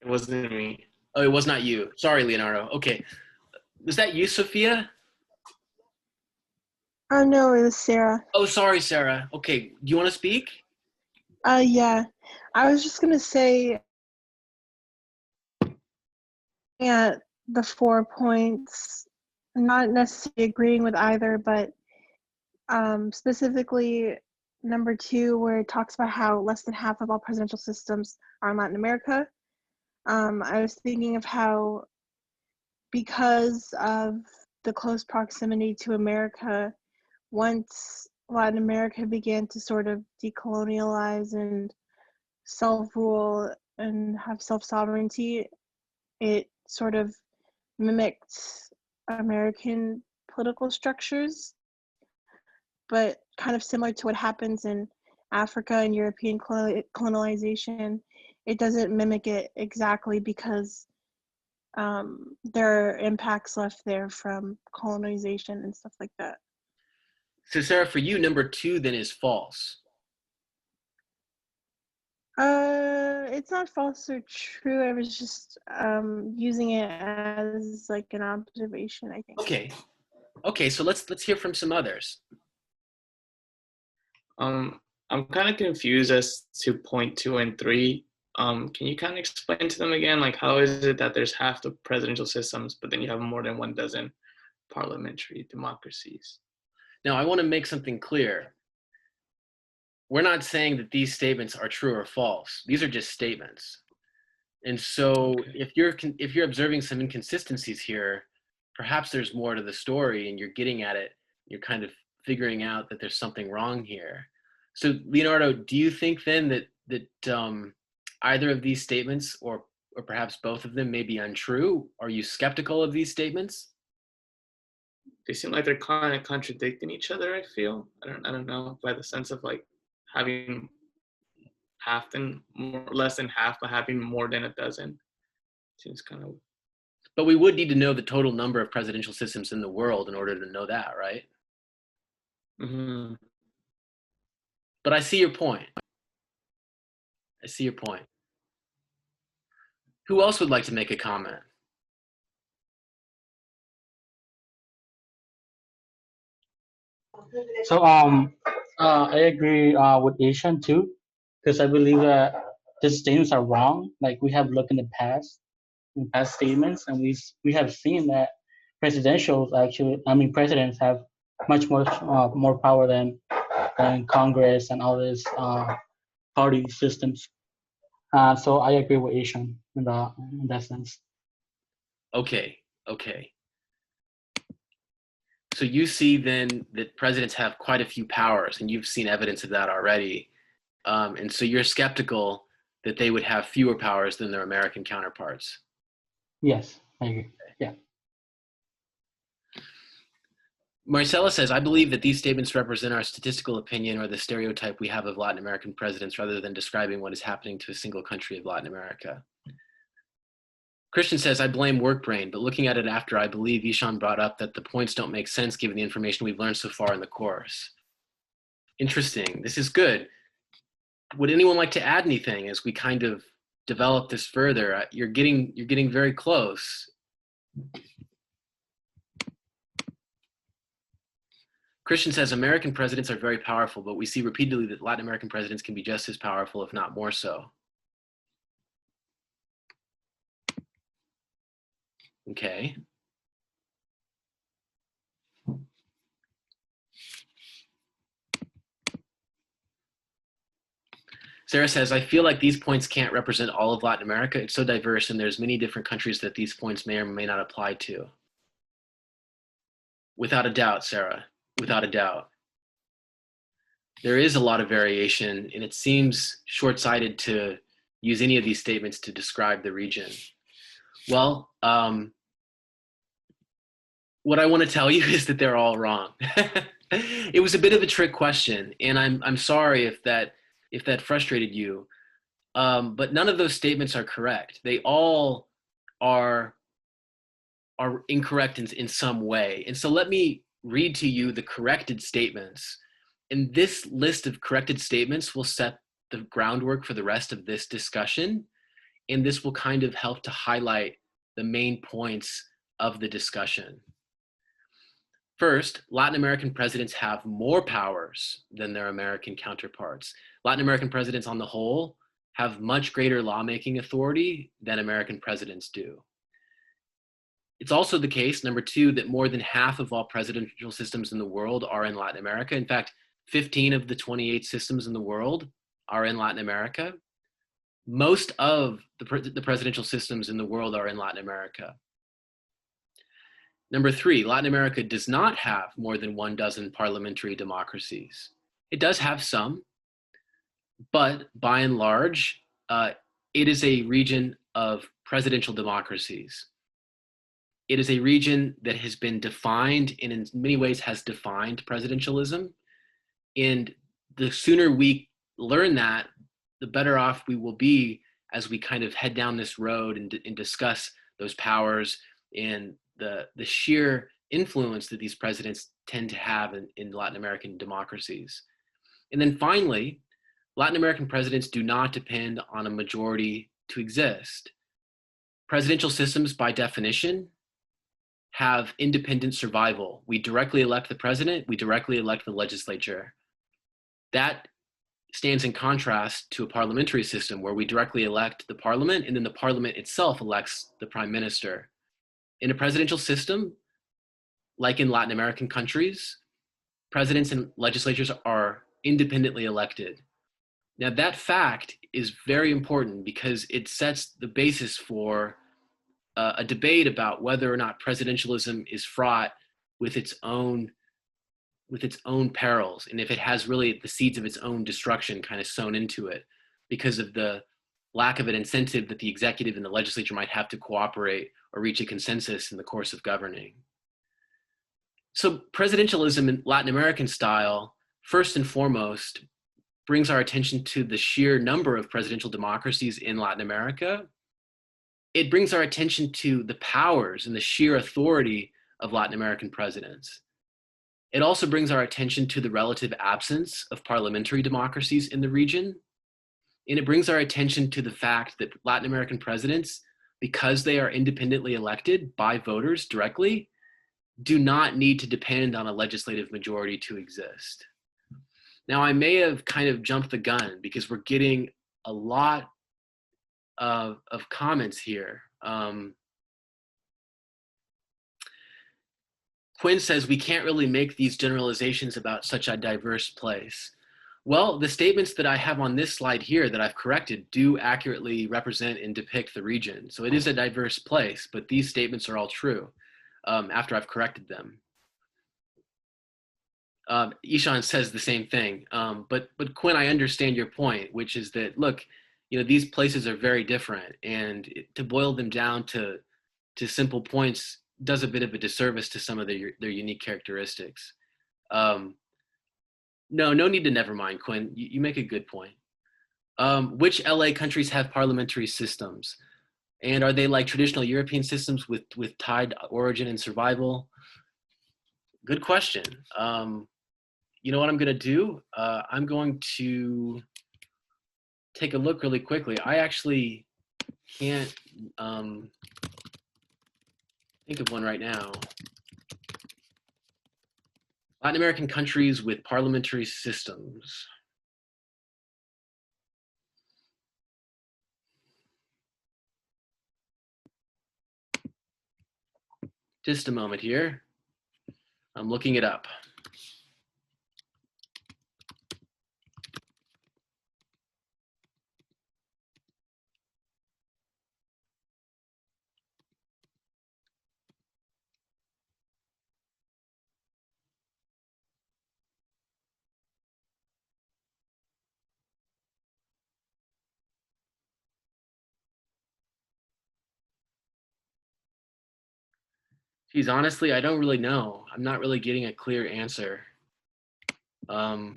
It wasn't me. Oh, it was not you. Sorry, Leonardo. Okay. Was that you, Sophia? Oh no, it was Sarah. Oh, sorry, Sarah. Okay. Do you want to speak? Yeah. I was just gonna say at the 4 points, not necessarily agreeing with either, but specifically number 2, where it talks about how less than half of all presidential systems are in Latin America. I was thinking of how, because of the close proximity to America, once Latin America began to sort of decolonialize and self-rule and have self-sovereignty, it sort of mimicked American political structures, but kind of similar to what happens in Africa and European colonization. It doesn't mimic it exactly because there are impacts left there from colonization and stuff like that. So, Sarah, for you, number 2 then is false. It's not false or true. I was just using it as like an observation, I think. Okay. Okay, so let's hear from some others. I'm kind of confused as to point 2 and 3. Can you kind of explain to them again, like how is it that there's half the presidential systems, but then you have more than 1 dozen parliamentary democracies? Now, I want to make something clear. We're not saying that these statements are true or false. These are just statements. And so Okay. if you're observing some inconsistencies here, perhaps there's more to the story and you're getting at it. You're kind of figuring out that there's something wrong here. So, Leonardo, do you think then that either of these statements or perhaps both of them may be untrue? Are you skeptical of these statements? They seem like they're kind of contradicting each other, I feel. I don't know, by the sense of like having less than half, but having more than a dozen. Seems kind of. But we would need to know the total number of presidential systems in the world in order to know that, right? Mm-hmm. But I see your point. I see your point. Who else would like to make a comment? So I agree with Asian too, because I believe that these statements are wrong. Like we have looked in past statements, and we have seen that presidents have much more power than Congress and all these party systems. So I agree with Asian in that sense. Okay, okay. So you see then that presidents have quite a few powers, and you've seen evidence of that already. And so you're skeptical that they would have fewer powers than their American counterparts. Yes, I agree. Yeah. Marcella says, I believe that these statements represent our statistical opinion or the stereotype we have of Latin American presidents rather than describing what is happening to a single country of Latin America. Christian says, I blame work brain, but looking at it after, I believe Ishan brought up that the points don't make sense given the information we've learned so far in the course. Interesting. This is good. Would anyone like to add anything as we kind of develop this further? You're getting very close. Christian says, American presidents are very powerful, but we see repeatedly that Latin American presidents can be just as powerful, if not more so. Okay. Sarah says, I feel like these points can't represent all of Latin America. It's so diverse and there's many different countries that these points may or may not apply to. Without a doubt, Sarah, without a doubt. there is a lot of variation, and it seems short-sighted to use any of these statements to describe the region. Well, what I want to tell you is that they're all wrong. It was a bit of a trick question, and I'm sorry if that frustrated you. But none of those statements are correct. They all are incorrect in some way. And so let me read to you the corrected statements. And this list of corrected statements will set the groundwork for the rest of this discussion. And this will kind of help to highlight the main points of the discussion. First, Latin American presidents have more powers than their American counterparts. Latin American presidents on the whole have much greater lawmaking authority than American presidents do. It's also the case, number two, that more than half of all presidential systems in the world are in Latin America. In fact, 15 of the 28 systems in the world are in Latin America. Most of the presidential systems in the world are in Latin America. Number three, Latin America does not have more than 12 parliamentary democracies. It does have some, but by and large, it is a region of presidential democracies. It is a region that has been defined and in many ways has defined presidentialism. And the sooner we learn that, the better off we will be as we kind of head down this road and discuss those powers and the sheer influence that these presidents tend to have in Latin American democracies. And then finally, Latin American presidents do not depend on a majority to exist. Presidential systems, by definition, have independent survival. We directly elect the president, we directly elect the legislature. That stands in contrast to a parliamentary system where we directly elect the parliament and then the parliament itself elects the prime minister. In a presidential system, like in Latin American countries, presidents and legislatures are independently elected. Now that fact is very important because it sets the basis for a debate about whether or not presidentialism is fraught with its own perils, and if it has really the seeds of its own destruction kind of sown into it because of the lack of an incentive that the executive and the legislature might have to cooperate or reach a consensus in the course of governing. So presidentialism in Latin American style, first and foremost, brings our attention to the sheer number of presidential democracies in Latin America. It brings our attention to the powers and the sheer authority of Latin American presidents. It also brings our attention to the relative absence of parliamentary democracies in the region. And it brings our attention to the fact that Latin American presidents, because they are independently elected by voters directly, do not need to depend on a legislative majority to exist. Now, I may have kind of jumped the gun because we're getting a lot of comments here. Quinn says we can't really make these generalizations about such a diverse place. Well, the statements that I have on this slide here that I've corrected do accurately represent and depict the region. So it is a diverse place, but these statements are all true after I've corrected them. Ishan says the same thing, but Quinn, I understand your point, which is that, look, these places are very different, and to boil them down to simple points does a bit of a disservice to some of their unique characteristics. No need to never mind, Quinn. You make a good point. Which LA countries have parliamentary systems? And are they like traditional European systems with tied origin and survival? Good question. You know what I'm going to do? I'm going to take a look really quickly. I actually can't think of one right now. Latin American countries with parliamentary systems. Just a moment here. I'm looking it up. Geez, honestly, I don't really know. I'm not really getting a clear answer. Um,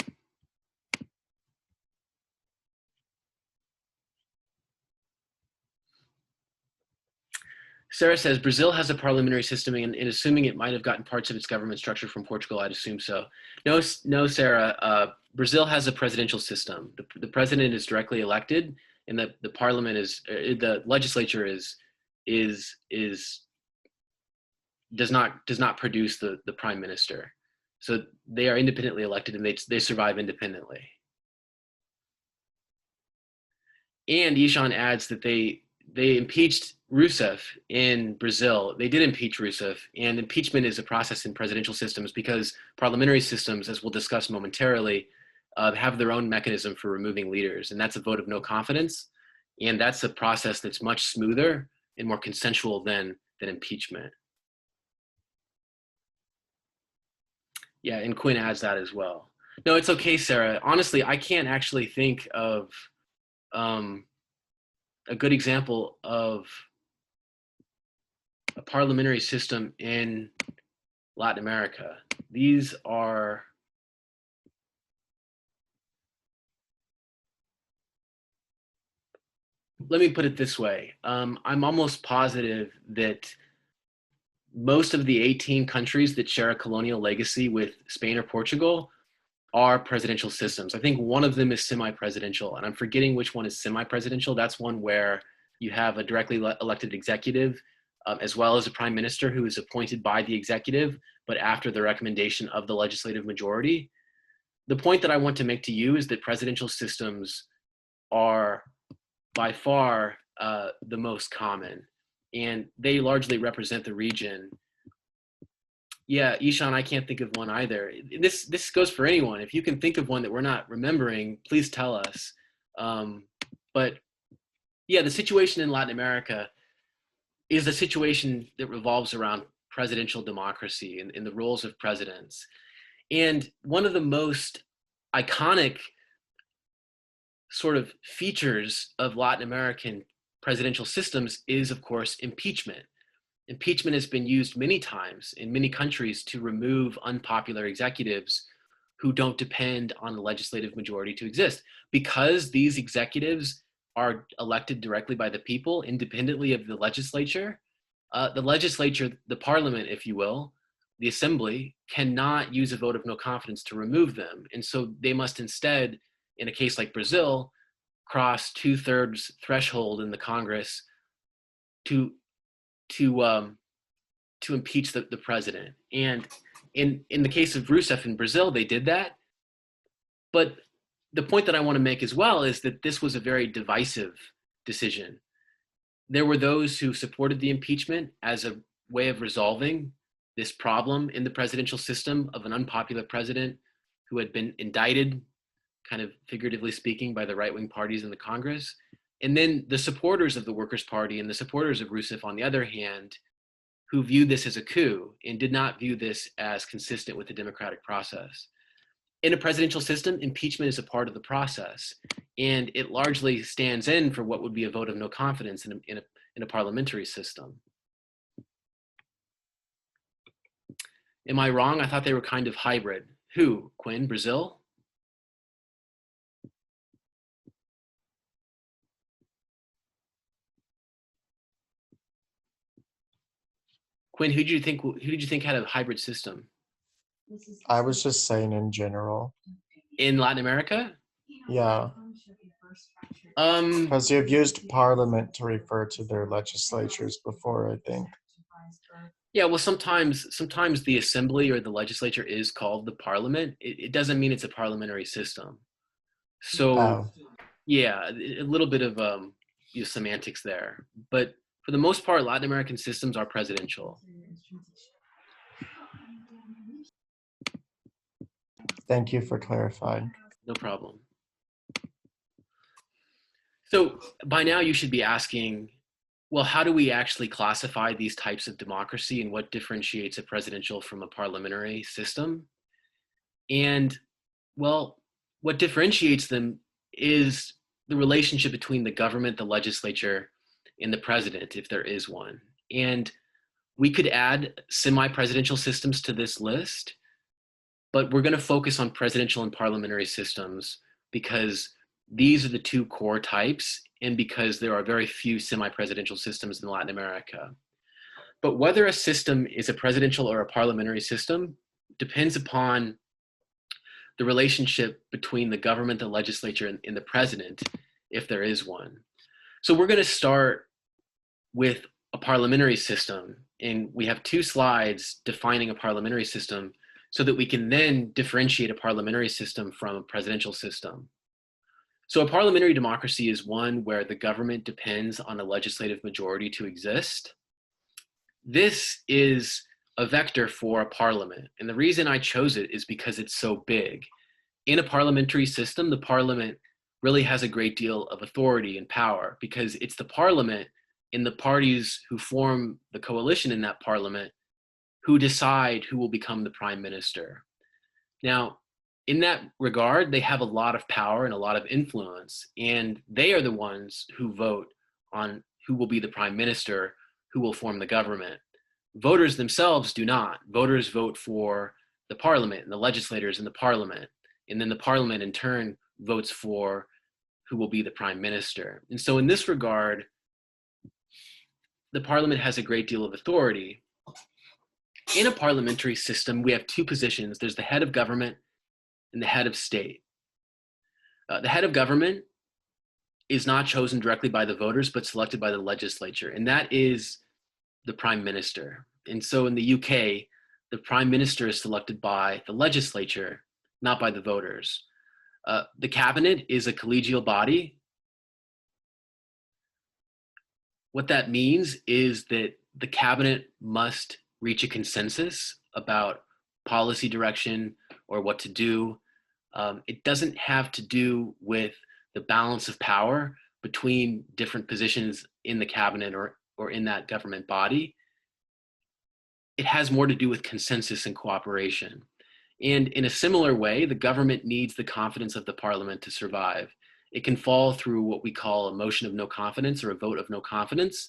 Sarah says Brazil has a parliamentary system, and assuming it might have gotten parts of its government structure from Portugal, I'd assume so. No, no, Sarah. Brazil has a presidential system. The president is directly elected, and the parliament the legislature is does not produce the prime minister. So they are independently elected, and they survive independently. And Ishan adds that they impeached Rousseff in Brazil. They did impeach Rousseff, and impeachment is a process in presidential systems because parliamentary systems, as we'll discuss momentarily, have their own mechanism for removing leaders, and that's a vote of no confidence. And that's a process that's much smoother and more consensual than impeachment. Yeah, and Quinn adds that as well. No, it's okay, Sarah. Honestly, I can't actually think of a good example of a parliamentary system in Latin America. These are let me put it this way. I'm almost positive that most of the 18 countries that share a colonial legacy with Spain or Portugal are presidential systems. I think one of them is semi-presidential, and I'm forgetting which one is semi-presidential. That's one where you have a directly elected executive, as well as a prime minister who is appointed by the executive, but after the recommendation of the legislative majority. The point that I want to make to you is that presidential systems are by far the most common, and they largely represent the region. Yeah, Ishan, I can't think of one either. This goes for anyone. If you can think of one that we're not remembering, please tell us. But yeah, the situation in Latin America is a situation that revolves around presidential democracy and the roles of presidents. And one of the most iconic sort of features of Latin American presidential systems is, of course, impeachment. Impeachment has been used many times in many countries to remove unpopular executives who don't depend on the legislative majority to exist. Because these executives are elected directly by the people, independently of the legislature, the parliament, if you will, the assembly, cannot use a vote of no confidence to remove them. And so they must instead, in a case like Brazil, cross 2/3 threshold in the Congress to impeach the president. And in the case of Rousseff in Brazil, they did that. But the point that I want to make as well is that this was a very divisive decision. There were those who supported the impeachment as a way of resolving this problem in the presidential system of an unpopular president who had been indicted, kind of figuratively speaking, by the right-wing parties in the Congress. And then the supporters of the Workers' Party and the supporters of Rousseff, on the other hand, who viewed this as a coup and did not view this as consistent with the democratic process. In a presidential system, impeachment is a part of the process, and it largely stands in for what would be a vote of no confidence in a parliamentary system. Am I wrong? I thought they were kind of hybrid. Who, Quinn, Brazil? Quinn, who did you think had a hybrid system? I was just saying in general. In Latin America? Yeah, Um, because you've used parliament to refer to their legislatures before, I think. yeah, well, sometimes the assembly or the legislature is called the parliament. It doesn't mean it's a parliamentary system. So Oh, yeah, a little bit of semantics there. But for the most part, Latin American systems are presidential. thank you for clarifying. No problem. So by now you should be asking, well, how do we actually classify these types of democracy and what differentiates a presidential from a parliamentary system? And well, what differentiates them is the relationship between the government, the legislature, and the president, if there is one. And We could add semi-presidential systems to this list, but we're going to focus on presidential and parliamentary systems because these are the two core types and because there are very few semi-presidential systems in Latin America. But whether a system is a presidential or a parliamentary system depends upon the relationship between the government, the legislature, and the president, if there is one. So we're going to start with a parliamentary system, and we have 2 slides defining a parliamentary system so that we can then differentiate a parliamentary system from a presidential system. So a parliamentary democracy is one where the government depends on a legislative majority to exist. This is a vector for a parliament, and the reason I chose it is because it's so big. In a parliamentary system, the parliament really has a great deal of authority and power because it's the parliament and the parties who form the coalition in that parliament who decide who will become the prime minister. Now, in that regard, they have a lot of power and a lot of influence, and they are the ones who vote on who will be the prime minister, who will form the government. Voters themselves do not. Voters vote for the parliament and the legislators in the parliament, and then the parliament in turn votes for who will be the prime minister. And so in this regard, the parliament has a great deal of authority. In a parliamentary system, we have 2 positions. There's the head of government and the head of state. The head of government is not chosen directly by the voters, but selected by the legislature, and that is the prime minister. And so in the UK, the prime minister is selected by the legislature, not by the voters. The cabinet is a collegial body. What that means is that the cabinet must reach a consensus about policy direction or what to do. It doesn't have to do with the balance of power between different positions in the cabinet or in that government body. It has more to do with consensus and cooperation. And in a similar way, the government needs the confidence of the parliament to survive. It can fall through what we call a motion of no confidence or a vote of no confidence,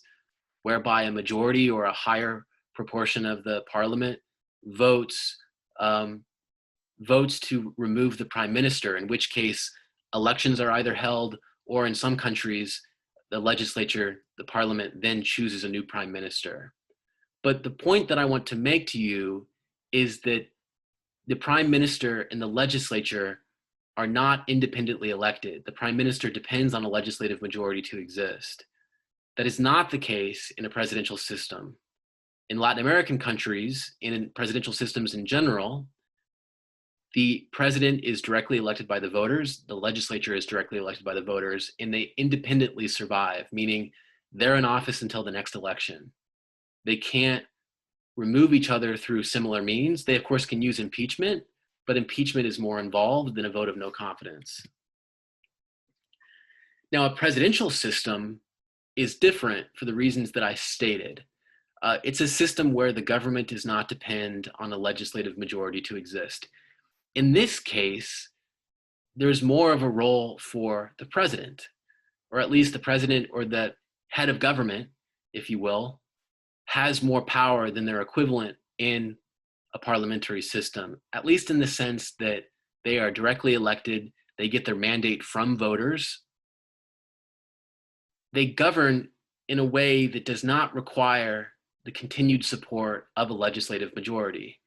whereby a majority or a higher proportion of the parliament votes to remove the prime minister, in which case elections are either held or in some countries, the legislature, the parliament then chooses a new prime minister. But the point that I want to make to you is that the prime minister and the legislature are not independently elected. The prime minister depends on a legislative majority to exist. That is not the case in a presidential system. In Latin American countries, and in presidential systems in general, the president is directly elected by the voters, the legislature is directly elected by the voters, and they independently survive, meaning they're in office until the next election. They can't remove each other through similar means. They, of course, can use impeachment, but impeachment is more involved than a vote of no confidence. Now, a presidential system is different for the reasons that I stated. It's a system where the government does not depend on a legislative majority to exist. In this case, there's more of a role for the president, or at least the president or the head of government, if you will, has more power than their equivalent in a parliamentary system, at least in the sense that they are directly elected, they get their mandate from voters. They govern in a way that does not require the continued support of a legislative majority.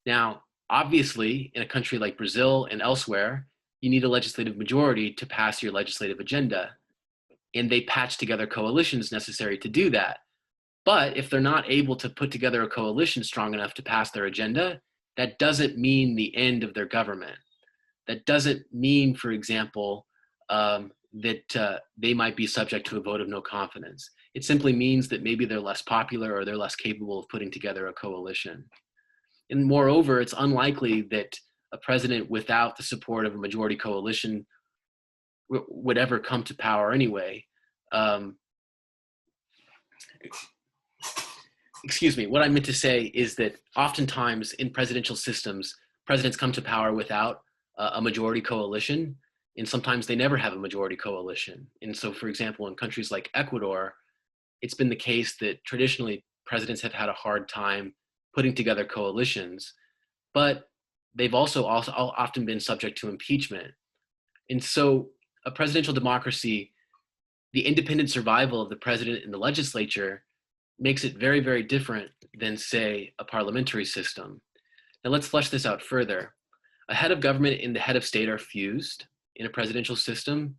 Now, obviously, in a country like Brazil and elsewhere, you need a legislative majority to pass your legislative agenda, and they patch together coalitions necessary to do that. But if they're not able to put together a coalition strong enough to pass their agenda, that doesn't mean the end of their government. That doesn't mean, for example, that they might be subject to a vote of no confidence. It simply means that maybe they're less popular or they're less capable of putting together a coalition. And moreover, it's unlikely that a president without the support of a majority coalition would ever come to power anyway. Excuse me, what I meant to say is that oftentimes in presidential systems, presidents come to power without a majority coalition, and sometimes they never have a majority coalition. And so, for example, in countries like Ecuador, it's been the case that traditionally presidents have had a hard time putting together coalitions, but they've also often been subject to impeachment. And so a presidential democracy, the independent survival of the president and the legislature makes it very, very different than, say, a parliamentary system. Now let's flesh this out further. A head of government and the head of state are fused in a presidential system.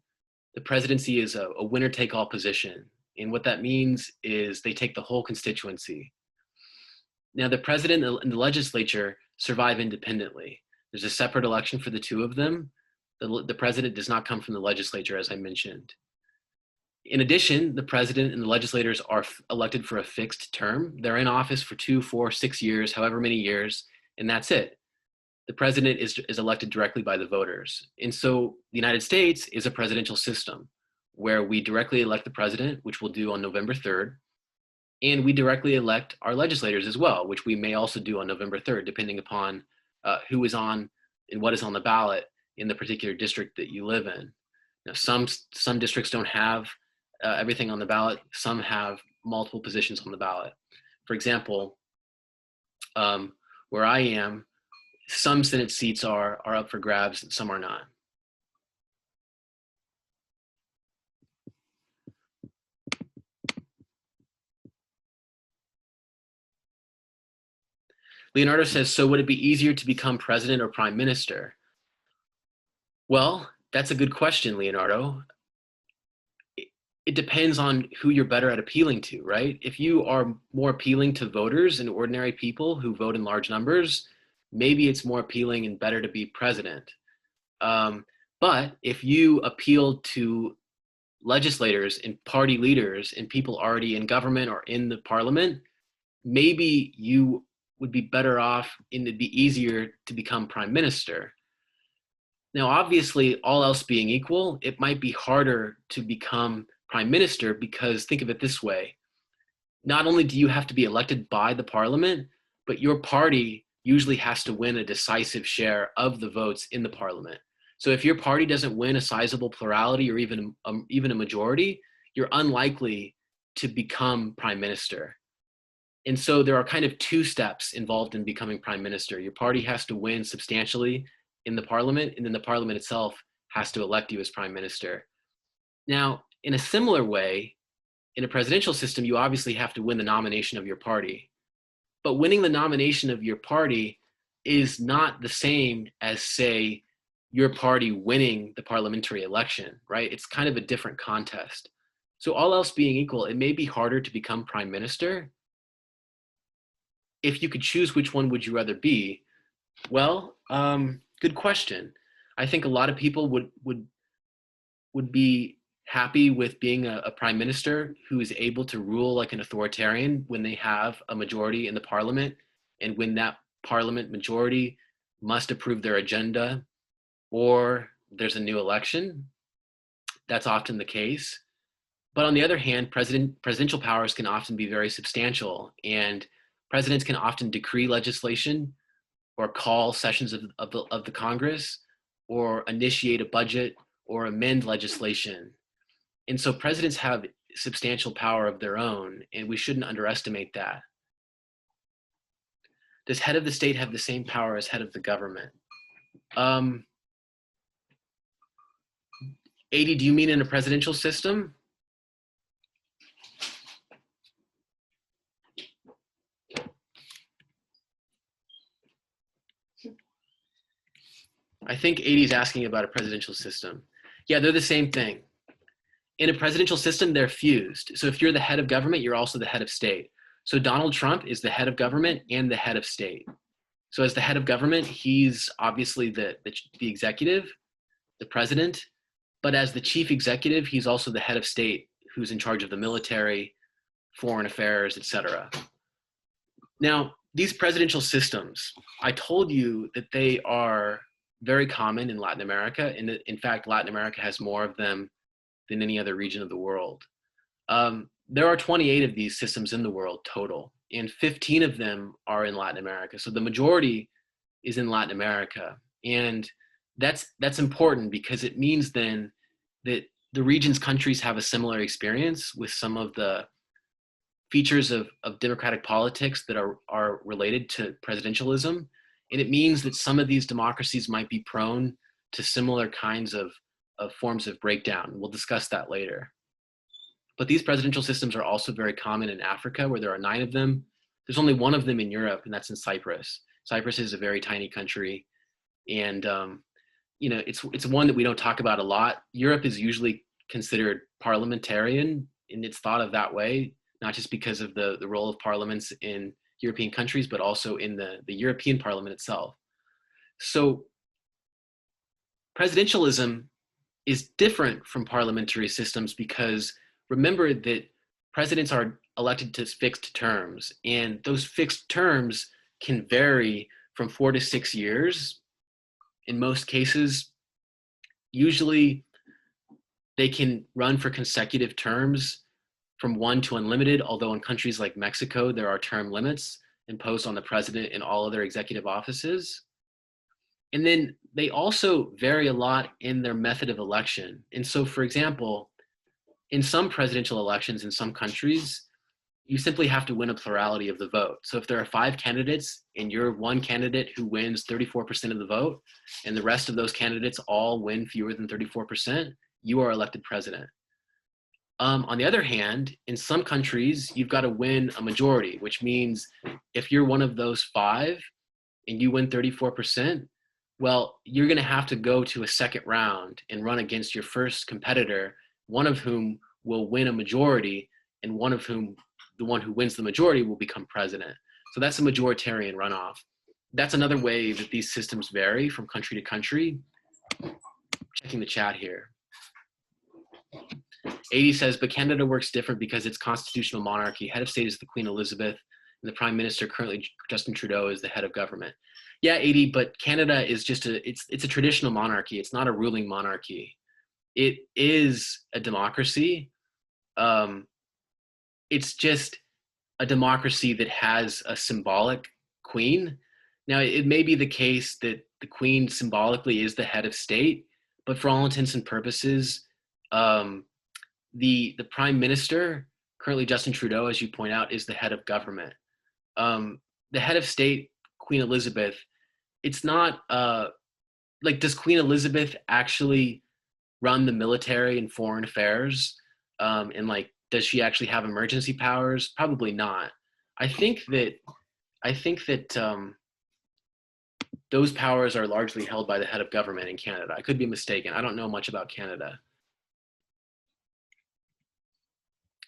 The presidency is a winner-take-all position. And what that means is they take the whole constituency. Now the president and the legislature survive independently. There's a separate election for the two of them. The president does not come from the legislature, as I mentioned. In addition, the president and the legislators are elected for a fixed term. They're in office for 2, 4, 6 years, however many years, and that's it. The president is elected directly by the voters. And so the United States is a presidential system where we directly elect the president, which we'll do on November 3rd, and we directly elect our legislators as well, which we may also do on November 3rd, depending upon who is on and what is on the ballot in the particular district that you live in. Now, some districts don't have everything on the ballot. Some have multiple positions on the ballot. For example, where I am, some Senate seats are up for grabs and some are not. Leonardo says, so would it be easier to become president or prime minister? Well, that's a good question, Leonardo. It depends on who you're better at appealing to, right? If you are more appealing to voters and ordinary people who vote in large numbers, maybe it's more appealing and better to be president. But if you appeal to legislators and party leaders and people already in government or in the parliament, maybe you would be better off and it'd be easier to become prime minister. Now, obviously, all else being equal, it might be harder to become prime minister because think of it this way. Not only do you have to be elected by the parliament, but your party usually has to win a decisive share of the votes in the parliament. So if your party doesn't win a sizable plurality or even a majority, you're unlikely to become prime minister. And so there are kind of two steps involved in becoming prime minister. Your party has to win substantially in the parliament, and then the parliament itself has to elect you as prime minister. Now, in a similar way, in a presidential system, you obviously have to win the nomination of your party. But winning the nomination of your party is not the same as, say, your party winning the parliamentary election, right? It's kind of a different contest. So all else being equal, it may be harder to become prime minister. If you could choose, which one would you rather be? Well, good question. I think a lot of people would be happy with being a prime minister who is able to rule like an authoritarian when they have a majority in the parliament, and when that parliament majority must approve their agenda or there's a new election. That's often the case. But on the other hand, presidential powers can often be very substantial, and presidents can often decree legislation or call sessions of the Congress or initiate a budget or amend legislation. And so presidents have substantial power of their own, and we shouldn't underestimate that. Does head of the state have the same power as head of the government? 80, do you mean in a presidential system? I think 80 is asking about a presidential system. Yeah, they're the same thing. In a presidential system, they're fused. So if you're the head of government, you're also the head of state. So Donald Trump is the head of government and the head of state. So as the head of government, he's obviously the executive, the president, but as the chief executive, he's also the head of state who's in charge of the military, foreign affairs, etc. Now, these presidential systems, I told you that they are very common in Latin America. And in fact, Latin America has more of them than any other region of the world. There are 28 of these systems in the world total, and 15 of them are in Latin America. So the majority is in Latin America. And that's important because it means then that the region's countries have a similar experience with some of the features of democratic politics that are related to presidentialism. And it means that some of these democracies might be prone to similar kinds of forms of breakdown. We'll discuss that later. But these presidential systems are also very common in Africa, where there are 9 of them. There's only 1 of them in Europe, and that's in Cyprus. Cyprus is a very tiny country, and you know, it's one that we don't talk about a lot. Europe is usually considered parliamentarian, and it's thought of that way, not just because of the role of parliaments in European countries, but also in the European Parliament itself. So presidentialism is different from parliamentary systems because remember that presidents are elected to fixed terms, and those fixed terms can vary from 4 to 6 years. In most cases, usually they can run for consecutive terms from 1 to unlimited, although in countries like Mexico, there are term limits imposed on the president and all other executive offices. And then they also vary a lot in their method of election. And so, for example, in some presidential elections in some countries, you simply have to win a plurality of the vote. So if there are 5 candidates and you're one candidate who wins 34% of the vote, and the rest of those candidates all win fewer than 34%, you are elected president. On the other hand, in some countries, you've got to win a majority, which means if you're one of those 5 and you win 34%, well, you're going to have to go to a second round and run against your first competitor, one of whom will win a majority, and one of whom, the one who wins the majority, will become president. So that's a majoritarian runoff. That's another way that these systems vary from country to country. Checking the chat here. 80 says, but Canada works different because it's constitutional monarchy. Head of state is the Queen Elizabeth, and the Prime Minister, currently Justin Trudeau, is the head of government. Yeah, 80, but Canada is just it's a traditional monarchy. It's not a ruling monarchy. It is a democracy. It's just a democracy that has a symbolic queen. Now, it may be the case that the queen symbolically is the head of state, but for all intents and purposes, the prime minister, currently Justin Trudeau, as you point out, is the head of government. The head of state, Queen Elizabeth, it's not like, does Queen Elizabeth actually run the military and foreign affairs? And like, does she actually have emergency powers? Probably not. I think that those powers are largely held by the head of government in Canada. I could be mistaken. I don't know much about Canada.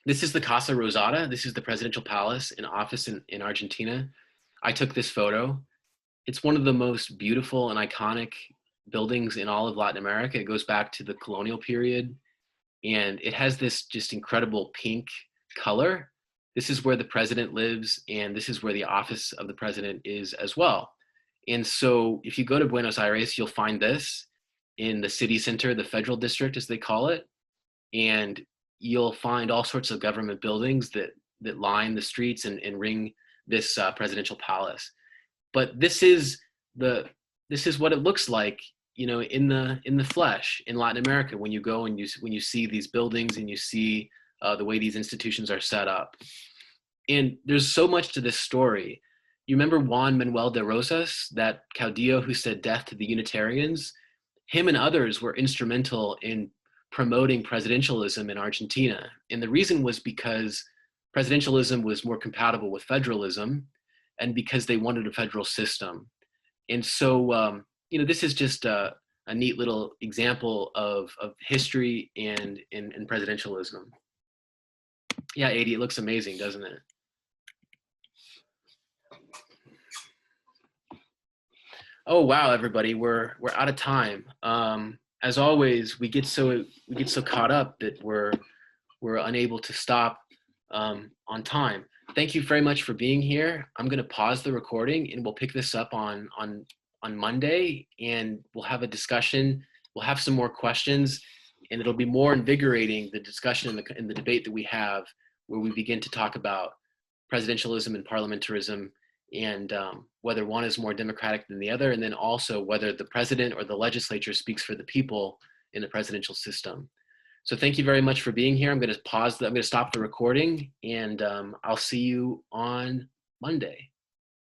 This is the Casa Rosada. This is the presidential palace in office in Argentina. I took this photo. It's one of the most beautiful and iconic buildings in all of Latin America. It goes back to the colonial period, and it has this just incredible pink color. This is where the president lives, and this is where the office of the president is as well. And so if you go to Buenos Aires, you'll find this in the city center, the federal district, as they call it. And you'll find all sorts of government buildings that line the streets and ring this presidential palace. But this is what it looks like, you know, in the flesh in Latin America when you go and when you see these buildings and you see the way these institutions are set up. And there's so much to this story. You remember Juan Manuel de Rosas, that caudillo who said death to the Unitarians? Him and others were instrumental in promoting presidentialism in Argentina. And the reason was because presidentialism was more compatible with federalism and because they wanted a federal system. And so, you know, this is just a neat little example of history and presidentialism. Yeah, 80, it looks amazing, doesn't it? Oh, wow, everybody, we're out of time. As always, we get so caught up that we're unable to stop on time. Thank you very much for being here. I'm going to pause the recording, and we'll pick this up on Monday, and we'll have a discussion. We'll have some more questions, and it'll be more invigorating, the discussion and the debate that we have, where we begin to talk about presidentialism and parliamentarism, and whether one is more democratic than the other, and then also whether the president or the legislature speaks for the people in the presidential system. So thank you very much for being here. I'm going to pause. I'm going to stop the recording, and I'll see you on Monday.